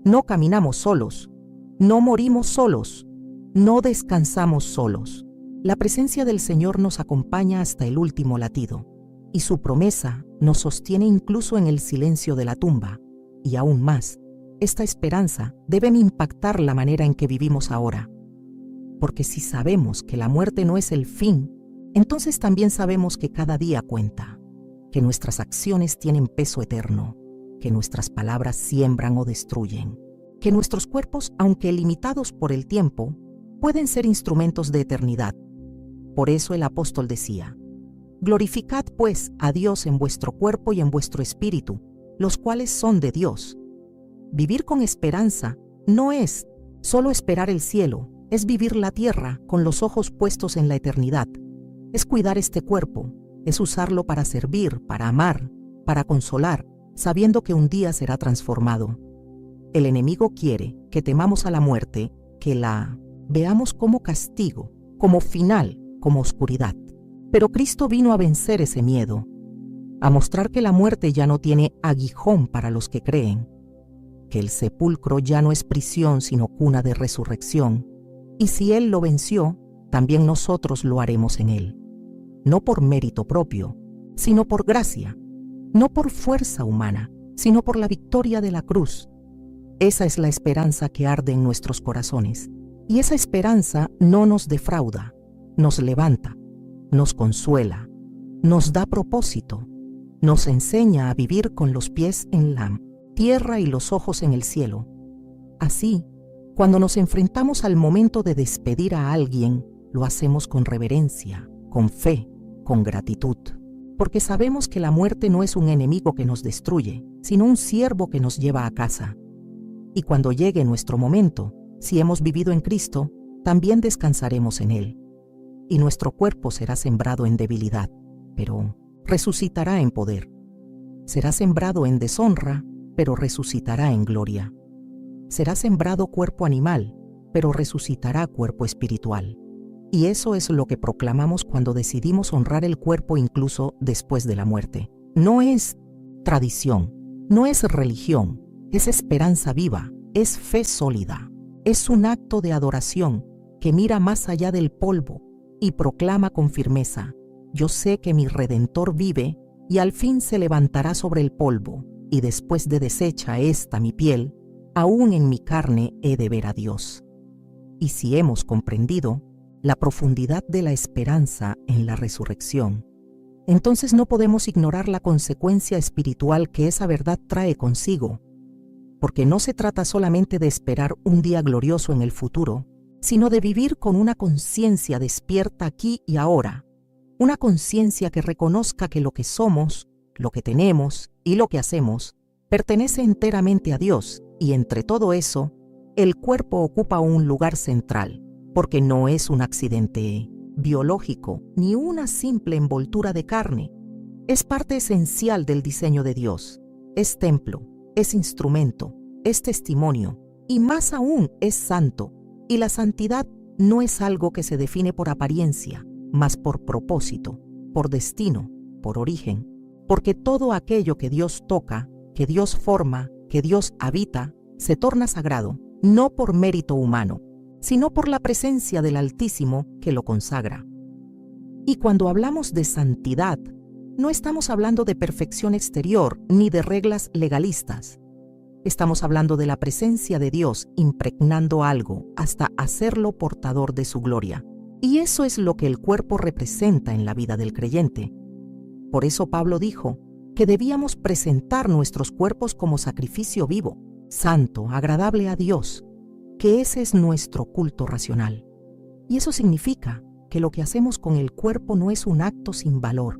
No caminamos solos, no morimos solos, no descansamos solos. La presencia del Señor nos acompaña hasta el último latido, y su promesa nos sostiene incluso en el silencio de la tumba. Y aún más, esta esperanza debe impactar la manera en que vivimos ahora. Porque si sabemos que la muerte no es el fin, entonces también sabemos que cada día cuenta, que nuestras acciones tienen peso eterno, que nuestras palabras siembran o destruyen, que nuestros cuerpos, aunque limitados por el tiempo, pueden ser instrumentos de eternidad. Por eso el apóstol decía: glorificad pues a Dios en vuestro cuerpo y en vuestro espíritu, los cuales son de Dios. Vivir con esperanza no es solo esperar el cielo, es vivir la tierra con los ojos puestos en la eternidad. Es cuidar este cuerpo, es usarlo para servir, para amar, para consolar, sabiendo que un día será transformado. El enemigo quiere que temamos a la muerte, que la veamos como castigo, como final, como oscuridad. Pero Cristo vino a vencer ese miedo, a mostrar que la muerte ya no tiene aguijón para los que creen, que el sepulcro ya no es prisión sino cuna de resurrección, y si Él lo venció, también nosotros lo haremos en Él. No por mérito propio, sino por gracia, no por fuerza humana, sino por la victoria de la cruz. Esa es la esperanza que arde en nuestros corazones, y esa esperanza no nos defrauda, nos levanta, nos consuela, nos da propósito, nos enseña a vivir con los pies en la tierra y los ojos en el cielo. Así, cuando nos enfrentamos al momento de despedir a alguien, lo hacemos con reverencia, con fe, con gratitud, porque sabemos que la muerte no es un enemigo que nos destruye, sino un siervo que nos lleva a casa. Y cuando llegue nuestro momento, si hemos vivido en Cristo, también descansaremos en Él. Y nuestro cuerpo será sembrado en debilidad, pero resucitará en poder. Será sembrado en deshonra, pero resucitará en gloria. Será sembrado cuerpo animal, pero resucitará cuerpo espiritual. Y eso es lo que proclamamos cuando decidimos honrar el cuerpo incluso después de la muerte. No es tradición, no es religión, es esperanza viva, es fe sólida. Es un acto de adoración que mira más allá del polvo y proclama con firmeza: yo sé que mi Redentor vive y al fin se levantará sobre el polvo, y después de deshecha esta mi piel, aún en mi carne he de ver a Dios. Y si hemos comprendido la profundidad de la esperanza en la resurrección, entonces no podemos ignorar la consecuencia espiritual que esa verdad trae consigo, porque no se trata solamente de esperar un día glorioso en el futuro, sino de vivir con una conciencia despierta aquí y ahora, una conciencia que reconozca que lo que somos, lo que tenemos y lo que hacemos pertenece enteramente a Dios, y entre todo eso, el cuerpo ocupa un lugar central, porque no es un accidente biológico, ni una simple envoltura de carne. Es parte esencial del diseño de Dios. Es templo, es instrumento, es testimonio, y más aún es santo. Y la santidad no es algo que se define por apariencia, mas por propósito, por destino, por origen. Porque todo aquello que Dios toca, que Dios forma, que Dios habita, se torna sagrado, no por mérito humano, sino por la presencia del Altísimo que lo consagra. Y cuando hablamos de santidad, no estamos hablando de perfección exterior ni de reglas legalistas. Estamos hablando de la presencia de Dios impregnando algo hasta hacerlo portador de su gloria. Y eso es lo que el cuerpo representa en la vida del creyente. Por eso Pablo dijo que debíamos presentar nuestros cuerpos como sacrificio vivo, santo, agradable a Dios, que ese es nuestro culto racional. Y eso significa que lo que hacemos con el cuerpo no es un acto sin valor,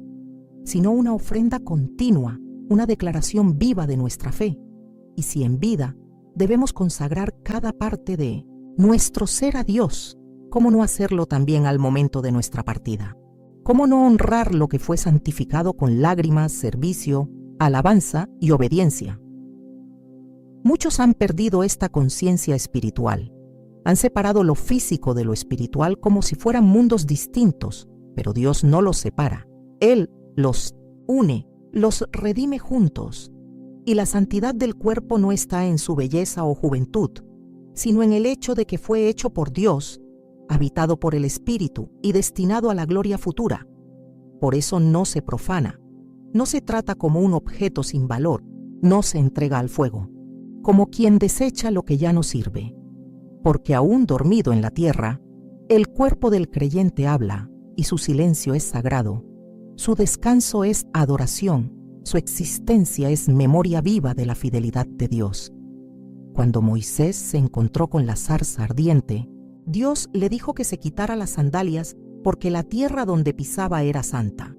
sino una ofrenda continua, una declaración viva de nuestra fe. Y si en vida debemos consagrar cada parte de nuestro ser a Dios, ¿cómo no hacerlo también al momento de nuestra partida? ¿Cómo no honrar lo que fue santificado con lágrimas, servicio, alabanza y obediencia? Muchos han perdido esta conciencia espiritual. Han separado lo físico de lo espiritual como si fueran mundos distintos, pero Dios no los separa. Él los une, los redime juntos. Y la santidad del cuerpo no está en su belleza o juventud, sino en el hecho de que fue hecho por Dios, habitado por el Espíritu y destinado a la gloria futura. Por eso no se profana, no se trata como un objeto sin valor, no se entrega al fuego, como quien desecha lo que ya no sirve. Porque aún dormido en la tierra, el cuerpo del creyente habla y su silencio es sagrado, su descanso es adoración, su existencia es memoria viva de la fidelidad de Dios. Cuando Moisés se encontró con la zarza ardiente, Dios le dijo que se quitara las sandalias porque la tierra donde pisaba era santa.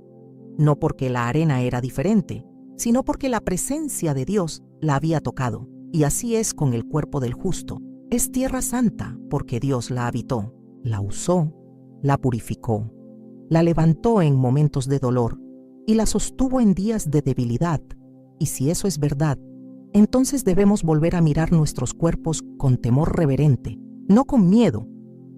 No porque la arena era diferente, sino porque la presencia de Dios la había tocado. Y así es con el cuerpo del justo. Es tierra santa porque Dios la habitó, la usó, la purificó, la levantó en momentos de dolor y la sostuvo en días de debilidad. Y si eso es verdad, entonces debemos volver a mirar nuestros cuerpos con temor reverente, no con miedo,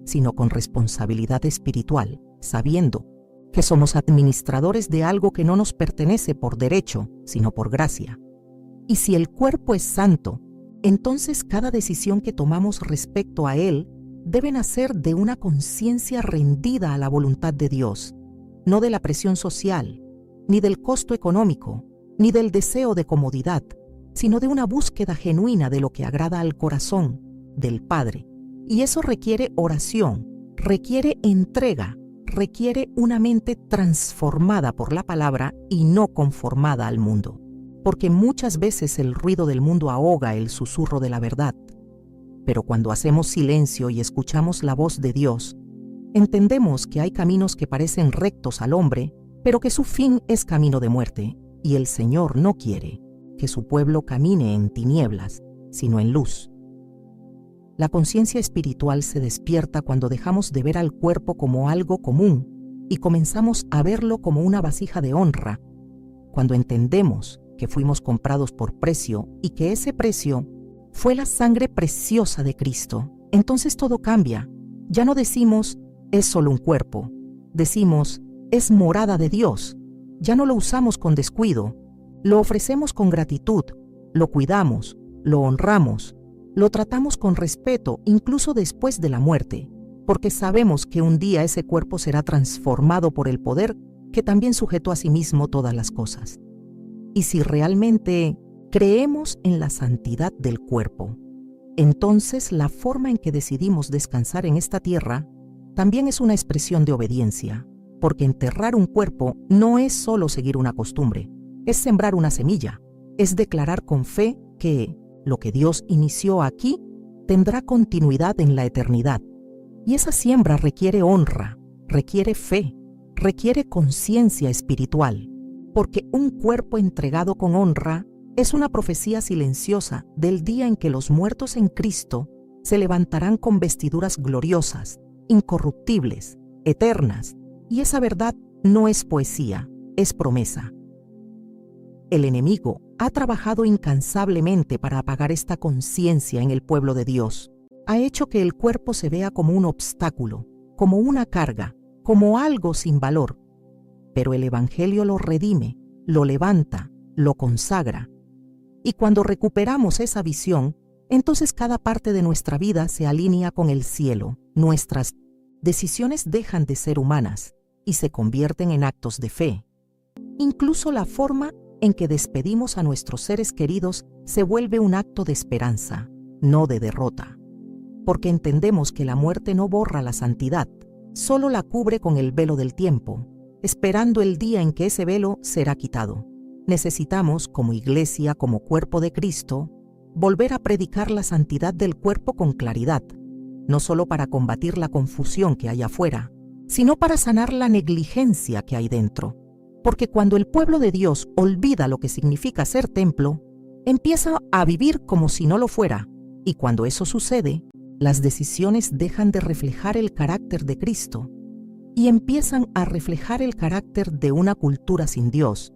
sino con responsabilidad espiritual, sabiendo que somos administradores de algo que no nos pertenece por derecho, sino por gracia. Y si el cuerpo es santo, entonces cada decisión que tomamos respecto a él debe nacer de una conciencia rendida a la voluntad de Dios, no de la presión social, ni del costo económico, ni del deseo de comodidad, sino de una búsqueda genuina de lo que agrada al corazón del Padre. Y eso requiere oración, requiere entrega, requiere una mente transformada por la palabra y no conformada al mundo. Porque muchas veces el ruido del mundo ahoga el susurro de la verdad. Pero cuando hacemos silencio y escuchamos la voz de Dios, entendemos que hay caminos que parecen rectos al hombre, pero que su fin es camino de muerte, y el Señor no quiere que su pueblo camine en tinieblas, sino en luz. La conciencia espiritual se despierta cuando dejamos de ver al cuerpo como algo común y comenzamos a verlo como una vasija de honra, cuando entendemos que fuimos comprados por precio y que ese precio fue la sangre preciosa de Cristo. Entonces todo cambia. Ya no decimos, es solo un cuerpo. Decimos, es morada de Dios. Ya no lo usamos con descuido. Lo ofrecemos con gratitud. Lo cuidamos. Lo honramos. Lo tratamos con respeto, incluso después de la muerte, porque sabemos que un día ese cuerpo será transformado por el poder que también sujetó a sí mismo todas las cosas. Y si realmente creemos en la santidad del cuerpo, entonces la forma en que decidimos descansar en esta tierra también es una expresión de obediencia, porque enterrar un cuerpo no es solo seguir una costumbre, es sembrar una semilla, es declarar con fe que lo que Dios inició aquí tendrá continuidad en la eternidad. Y esa siembra requiere honra, requiere fe, requiere conciencia espiritual, porque un cuerpo entregado con honra es una profecía silenciosa del día en que los muertos en Cristo se levantarán con vestiduras gloriosas, incorruptibles, eternas, y esa verdad no es poesía, es promesa. El enemigo ha trabajado incansablemente para apagar esta conciencia en el pueblo de Dios. Ha hecho que el cuerpo se vea como un obstáculo, como una carga, como algo sin valor. Pero el Evangelio lo redime, lo levanta, lo consagra. Y cuando recuperamos esa visión, entonces cada parte de nuestra vida se alinea con el cielo. Nuestras decisiones dejan de ser humanas y se convierten en actos de fe. Incluso la forma en que despedimos a nuestros seres queridos se vuelve un acto de esperanza, no de derrota. Porque entendemos que la muerte no borra la santidad, solo la cubre con el velo del tiempo, esperando el día en que ese velo será quitado. Necesitamos, como iglesia, como cuerpo de Cristo, volver a predicar la santidad del cuerpo con claridad, no solo para combatir la confusión que hay afuera, sino para sanar la negligencia que hay dentro. Porque cuando el pueblo de Dios olvida lo que significa ser templo, empieza a vivir como si no lo fuera, y cuando eso sucede, las decisiones dejan de reflejar el carácter de Cristo y empiezan a reflejar el carácter de una cultura sin Dios.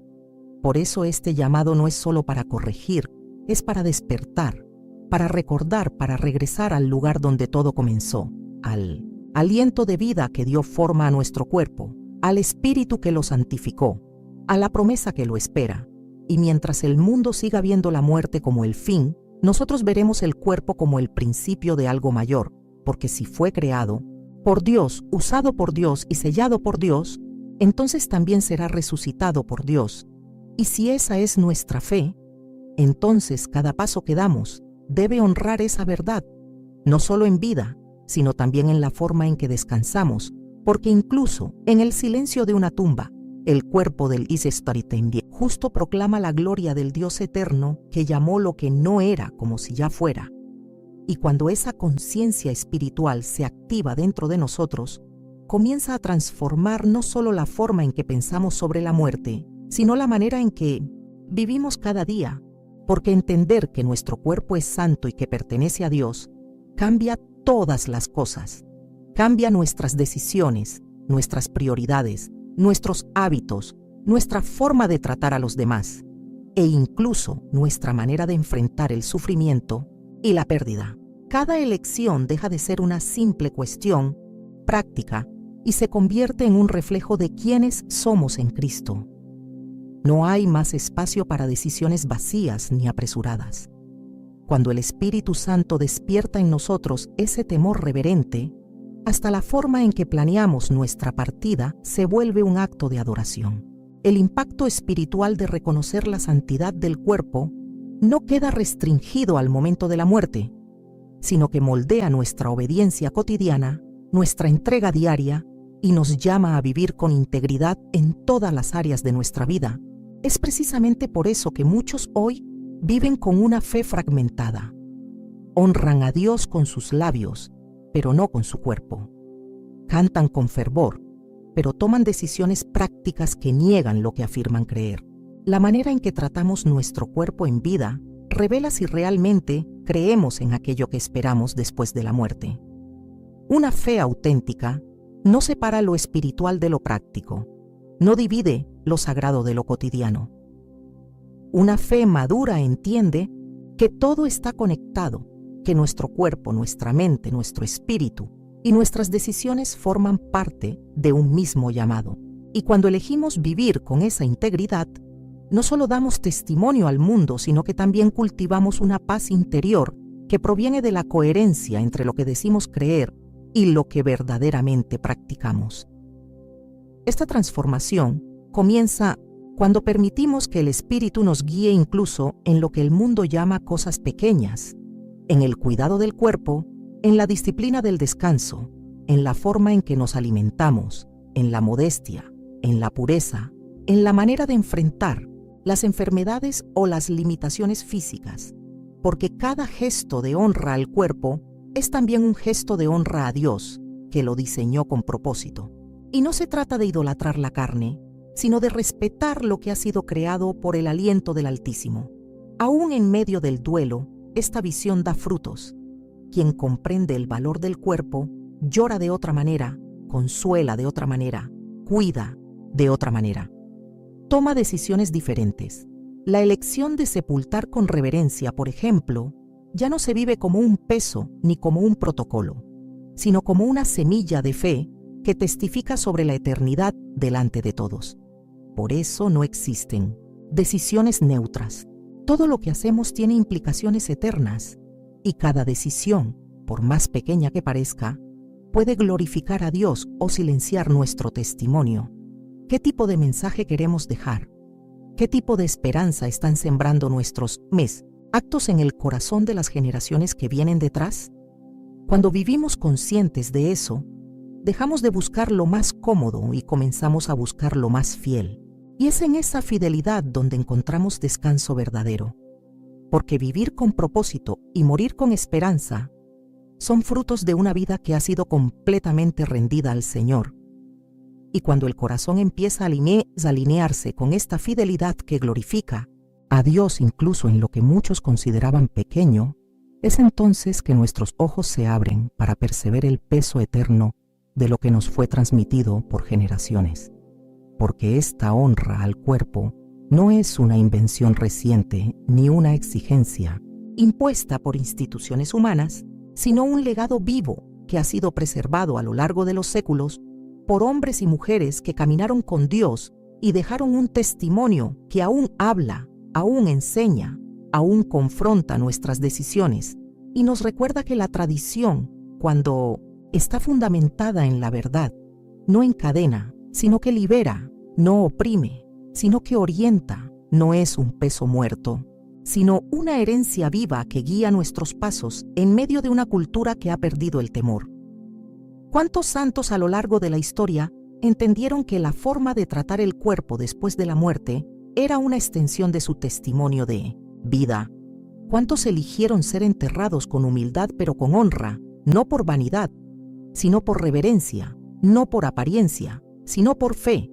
Por eso este llamado no es solo para corregir, es para despertar, para recordar, para regresar al lugar donde todo comenzó, al aliento de vida que dio forma a nuestro cuerpo, al Espíritu que lo santificó, a la promesa que lo espera. Y mientras el mundo siga viendo la muerte como el fin, nosotros veremos el cuerpo como el principio de algo mayor, porque si fue creado por Dios, usado por Dios y sellado por Dios, entonces también será resucitado por Dios. Y si esa es nuestra fe, entonces cada paso que damos debe honrar esa verdad, no solo en vida, sino también en la forma en que descansamos, porque incluso en el silencio de una tumba, el cuerpo del Isestaritendia justo proclama la gloria del Dios eterno que llamó lo que no era como si ya fuera. Y cuando esa conciencia espiritual se activa dentro de nosotros, comienza a transformar no solo la forma en que pensamos sobre la muerte, sino la manera en que vivimos cada día, porque entender que nuestro cuerpo es santo y que pertenece a Dios, cambia todas las cosas. Cambia nuestras decisiones, nuestras prioridades, nuestros hábitos, nuestra forma de tratar a los demás, e incluso nuestra manera de enfrentar el sufrimiento y la pérdida. Cada elección deja de ser una simple cuestión práctica y se convierte en un reflejo de quiénes somos en Cristo. No hay más espacio para decisiones vacías ni apresuradas. Cuando el Espíritu Santo despierta en nosotros ese temor reverente, hasta la forma en que planeamos nuestra partida se vuelve un acto de adoración. El impacto espiritual de reconocer la santidad del cuerpo no queda restringido al momento de la muerte, sino que moldea nuestra obediencia cotidiana, nuestra entrega diaria y nos llama a vivir con integridad en todas las áreas de nuestra vida. Es precisamente por eso que muchos hoy viven con una fe fragmentada. Honran a Dios con sus labios, pero no con su cuerpo. Cantan con fervor, pero toman decisiones prácticas que niegan lo que afirman creer. La manera en que tratamos nuestro cuerpo en vida revela si realmente creemos en aquello que esperamos después de la muerte. Una fe auténtica no separa lo espiritual de lo práctico, no divide lo sagrado de lo cotidiano. Una fe madura entiende que todo está conectado, que nuestro cuerpo, nuestra mente, nuestro espíritu y nuestras decisiones forman parte de un mismo llamado. Y cuando elegimos vivir con esa integridad, no solo damos testimonio al mundo, sino que también cultivamos una paz interior que proviene de la coherencia entre lo que decimos creer y lo que verdaderamente practicamos. Esta transformación comienza cuando permitimos que el Espíritu nos guíe incluso en lo que el mundo llama cosas pequeñas, en el cuidado del cuerpo, en la disciplina del descanso, en la forma en que nos alimentamos, en la modestia, en la pureza, en la manera de enfrentar las enfermedades o las limitaciones físicas, porque cada gesto de honra al cuerpo es también un gesto de honra a Dios, que lo diseñó con propósito. Y no se trata de idolatrar la carne, sino de respetar lo que ha sido creado por el aliento del Altísimo. Aún en medio del duelo, esta visión da frutos. Quien comprende el valor del cuerpo llora de otra manera, consuela de otra manera, cuida de otra manera. Toma decisiones diferentes. La elección de sepultar con reverencia, por ejemplo, ya no se vive como un peso ni como un protocolo, sino como una semilla de fe que testifica sobre la eternidad delante de todos. Por eso no existen decisiones neutras. Todo lo que hacemos tiene implicaciones eternas y cada decisión, por más pequeña que parezca, puede glorificar a Dios o silenciar nuestro testimonio. ¿Qué tipo de mensaje queremos dejar? ¿Qué tipo de esperanza están sembrando nuestros actos en el corazón de las generaciones que vienen detrás? Cuando vivimos conscientes de eso, dejamos de buscar lo más cómodo y comenzamos a buscar lo más fiel. Y es en esa fidelidad donde encontramos descanso verdadero. Porque vivir con propósito y morir con esperanza son frutos de una vida que ha sido completamente rendida al Señor. Y cuando el corazón empieza a alinearse con esta fidelidad que glorifica a Dios incluso en lo que muchos consideraban pequeño, es entonces que nuestros ojos se abren para perceber el peso eterno de lo que nos fue transmitido por generaciones. Porque esta honra al cuerpo no es una invención reciente ni una exigencia impuesta por instituciones humanas, sino un legado vivo que ha sido preservado a lo largo de los séculos por hombres y mujeres que caminaron con Dios y dejaron un testimonio que aún habla, aún enseña, aún confronta nuestras decisiones y nos recuerda que la tradición, cuando está fundamentada en la verdad, no encadena, sino que libera, no oprime, sino que orienta, no es un peso muerto, sino una herencia viva que guía nuestros pasos en medio de una cultura que ha perdido el temor. ¿Cuántos santos a lo largo de la historia entendieron que la forma de tratar el cuerpo después de la muerte era una extensión de su testimonio de vida? ¿Cuántos eligieron ser enterrados con humildad pero con honra, no por vanidad, sino por reverencia, no por apariencia, sino por fe?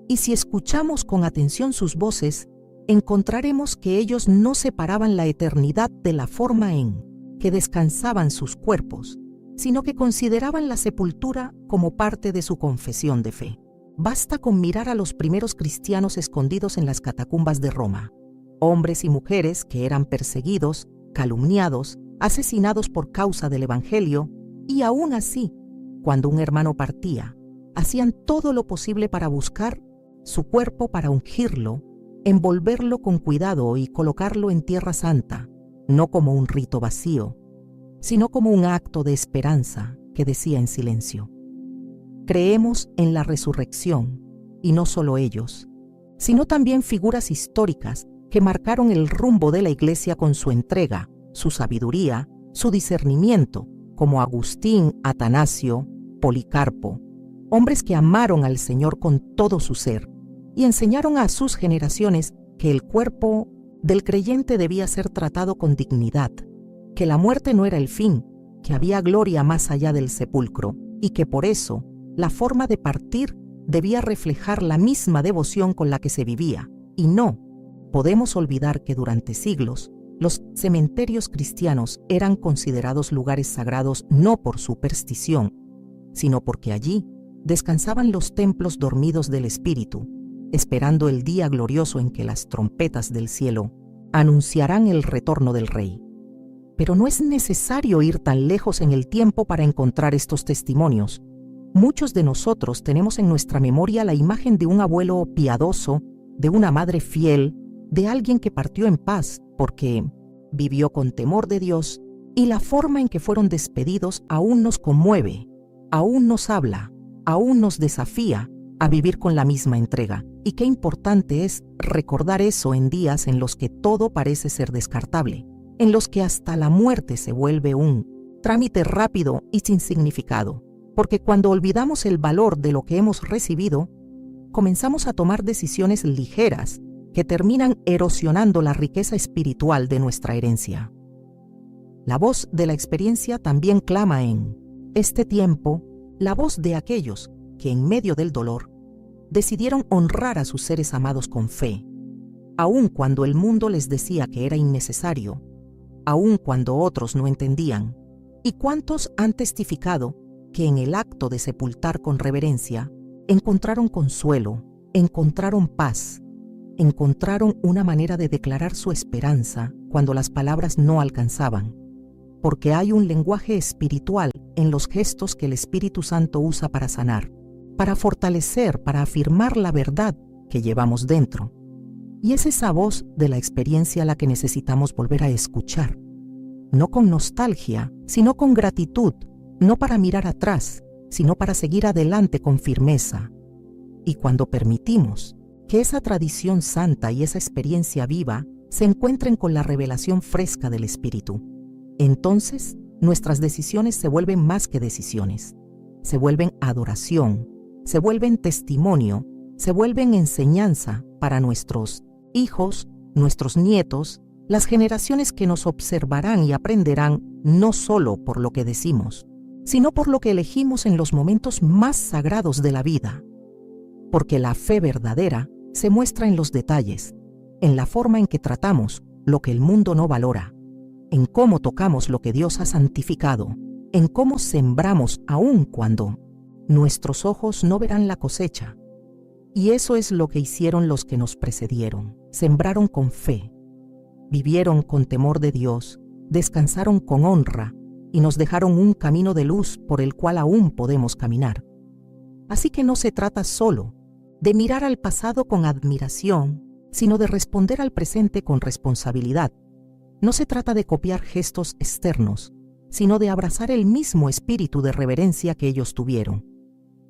Y si escuchamos con atención sus voces, encontraremos que ellos no separaban la eternidad de la forma en que descansaban sus cuerpos, sino que consideraban la sepultura como parte de su confesión de fe. Basta con mirar a los primeros cristianos escondidos en las catacumbas de Roma, hombres y mujeres que eran perseguidos, calumniados, asesinados por causa del Evangelio, y aún así, cuando un hermano partía, hacían todo lo posible para buscar su cuerpo para ungirlo, envolverlo con cuidado y colocarlo en tierra santa, no como un rito vacío, sino como un acto de esperanza que decía en silencio: creemos en la resurrección, y no solo ellos, sino también figuras históricas que marcaron el rumbo de la Iglesia con su entrega, su sabiduría, su discernimiento, como Agustín, Atanasio, Policarpo, hombres que amaron al Señor con todo su ser y enseñaron a sus generaciones que el cuerpo del creyente debía ser tratado con dignidad, que la muerte no era el fin, que había gloria más allá del sepulcro y que por eso la forma de partir debía reflejar la misma devoción con la que se vivía. Y no podemos olvidar que durante siglos los cementerios cristianos eran considerados lugares sagrados no por superstición, sino porque allí descansaban los templos dormidos del Espíritu, esperando el día glorioso en que las trompetas del cielo anunciarán el retorno del Rey. Pero no es necesario ir tan lejos en el tiempo para encontrar estos testimonios. Muchos de nosotros tenemos en nuestra memoria la imagen de un abuelo piadoso, de una madre fiel, de alguien que partió en paz porque vivió con temor de Dios, y la forma en que fueron despedidos aún nos conmueve, aún nos habla, aún nos desafía a vivir con la misma entrega. Y qué importante es recordar eso en días en los que todo parece ser descartable, en los que hasta la muerte se vuelve un trámite rápido y sin significado, porque cuando olvidamos el valor de lo que hemos recibido, comenzamos a tomar decisiones ligeras que terminan erosionando la riqueza espiritual de nuestra herencia. La voz de la experiencia también clama en este tiempo, la voz de aquellos que en medio del dolor decidieron honrar a sus seres amados con fe, aun cuando el mundo les decía que era innecesario, aun cuando otros no entendían. ¿Y cuántos han testificado que en el acto de sepultar con reverencia encontraron consuelo, encontraron paz, encontraron una manera de declarar su esperanza cuando las palabras no alcanzaban, porque hay un lenguaje espiritual en los gestos que el Espíritu Santo usa para sanar, para fortalecer, para afirmar la verdad que llevamos dentro. Y es esa voz de la experiencia la que necesitamos volver a escuchar, no con nostalgia, sino con gratitud, no para mirar atrás, sino para seguir adelante con firmeza. Y cuando permitimos que esa tradición santa y esa experiencia viva se encuentren con la revelación fresca del Espíritu, entonces nuestras decisiones se vuelven más que decisiones, se vuelven adoración, se vuelven testimonio, se vuelven enseñanza para nuestros hijos, nuestros nietos, las generaciones que nos observarán y aprenderán no solo por lo que decimos, sino por lo que elegimos en los momentos más sagrados de la vida. Porque la fe verdadera se muestra en los detalles, en la forma en que tratamos lo que el mundo no valora, en cómo tocamos lo que Dios ha santificado, en cómo sembramos aun cuando nuestros ojos no verán la cosecha. Y eso es lo que hicieron los que nos precedieron. Sembraron con fe, vivieron con temor de Dios, descansaron con honra y nos dejaron un camino de luz por el cual aún podemos caminar. Así que no se trata solo de mirar al pasado con admiración, sino de responder al presente con responsabilidad. No se trata de copiar gestos externos, sino de abrazar el mismo espíritu de reverencia que ellos tuvieron.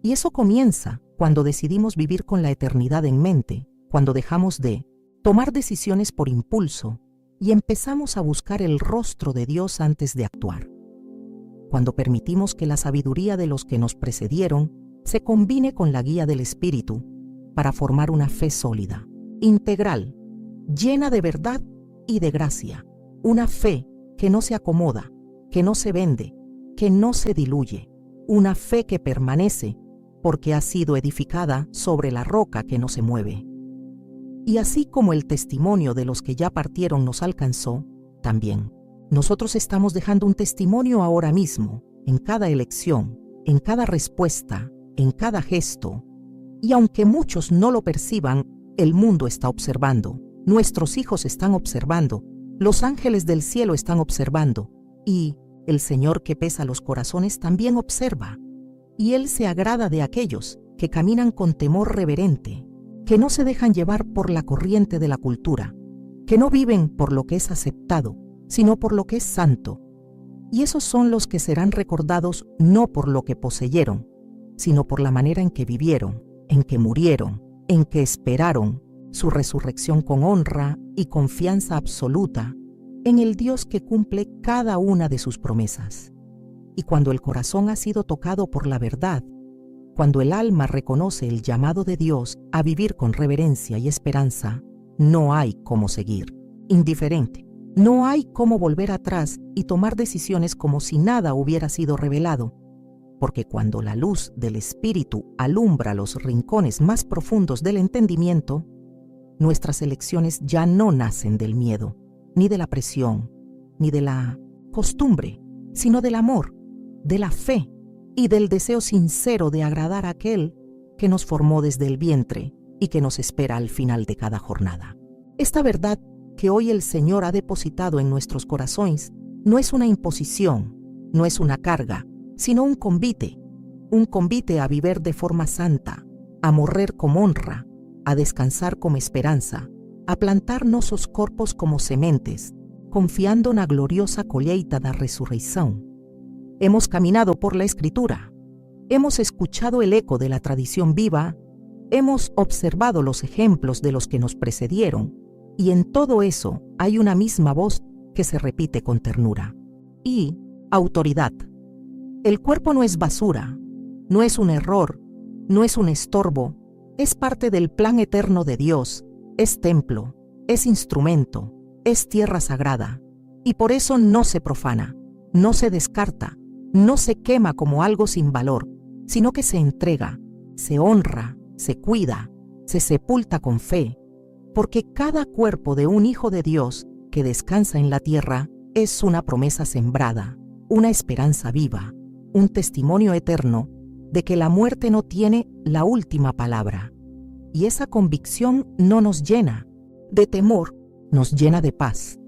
Y eso comienza cuando decidimos vivir con la eternidad en mente, cuando dejamos de tomar decisiones por impulso y empezamos a buscar el rostro de Dios antes de actuar. Cuando permitimos que la sabiduría de los que nos precedieron se combine con la guía del Espíritu para formar una fe sólida, integral, llena de verdad y de gracia, una fe que no se acomoda, que no se vende, que no se diluye, una fe que permanece porque ha sido edificada sobre la roca que no se mueve. Y así como el testimonio de los que ya partieron nos alcanzó, también nosotros estamos dejando un testimonio ahora mismo, en cada elección, en cada respuesta, en cada gesto. Y aunque muchos no lo perciban, el mundo está observando, nuestros hijos están observando, los ángeles del cielo están observando, y el Señor que pesa los corazones también observa. Y Él se agrada de aquellos que caminan con temor reverente, que no se dejan llevar por la corriente de la cultura, que no viven por lo que es aceptado, sino por lo que es santo. Y esos son los que serán recordados no por lo que poseyeron, sino por la manera en que vivieron, en que murieron, en que esperaron su resurrección con honra y confianza absoluta en el Dios que cumple cada una de sus promesas. Y cuando el corazón ha sido tocado por la verdad, cuando el alma reconoce el llamado de Dios a vivir con reverencia y esperanza, no hay cómo seguir indiferente. No hay cómo volver atrás y tomar decisiones como si nada hubiera sido revelado, porque cuando la luz del Espíritu alumbra los rincones más profundos del entendimiento, nuestras elecciones ya no nacen del miedo, ni de la presión, ni de la costumbre, sino del amor, de la fe y del deseo sincero de agradar a aquel que nos formó desde el vientre y que nos espera al final de cada jornada. Esta verdad que hoy el Señor ha depositado en nuestros corazones no es una imposición, no es una carga, sino un convite a vivir de forma santa, a morrer con honra, a descansar con esperanza, a plantar nosos corpos como sementes, confiando na gloriosa colheita da resurreição. Hemos caminado por la Escritura, hemos escuchado el eco de la tradición viva, hemos observado los ejemplos de los que nos precedieron, y en todo eso hay una misma voz que se repite con ternura. Y autoridad. El cuerpo no es basura, no es un error, no es un estorbo, es parte del plan eterno de Dios, es templo, es instrumento, es tierra sagrada, y por eso no se profana, no se descarta, no se quema como algo sin valor, sino que se entrega, se honra, se cuida, se sepulta con fe, porque cada cuerpo de un hijo de Dios que descansa en la tierra es una promesa sembrada, una esperanza viva, un testimonio eterno de que la muerte no tiene la última palabra. Y esa convicción no nos llena de temor, nos llena de paz,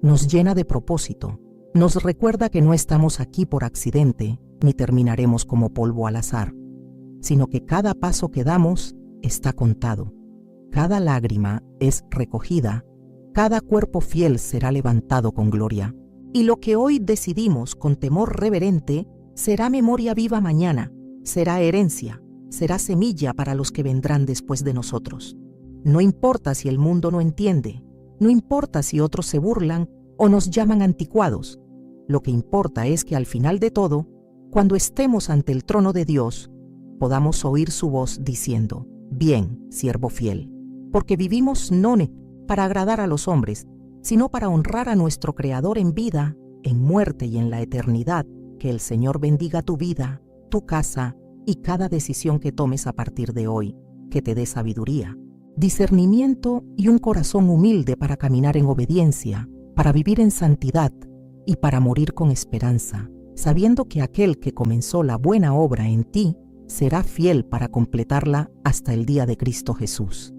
nos llena de propósito, nos recuerda que no estamos aquí por accidente, ni terminaremos como polvo al azar, sino que cada paso que damos está contado, cada lágrima es recogida, cada cuerpo fiel será levantado con gloria. Y lo que hoy decidimos con temor reverente será memoria viva mañana, será herencia, será semilla para los que vendrán después de nosotros. No importa si el mundo no entiende, no importa si otros se burlan o nos llaman anticuados. Lo que importa es que al final de todo, cuando estemos ante el trono de Dios, podamos oír su voz diciendo: bien, siervo fiel, porque vivimos no para agradar a los hombres, sino para honrar a nuestro Creador en vida, en muerte y en la eternidad. Que el Señor bendiga tu vida, tu casa y cada decisión que tomes a partir de hoy, que te dé sabiduría, discernimiento y un corazón humilde para caminar en obediencia, para vivir en santidad y para morir con esperanza, sabiendo que aquel que comenzó la buena obra en ti será fiel para completarla hasta el día de Cristo Jesús.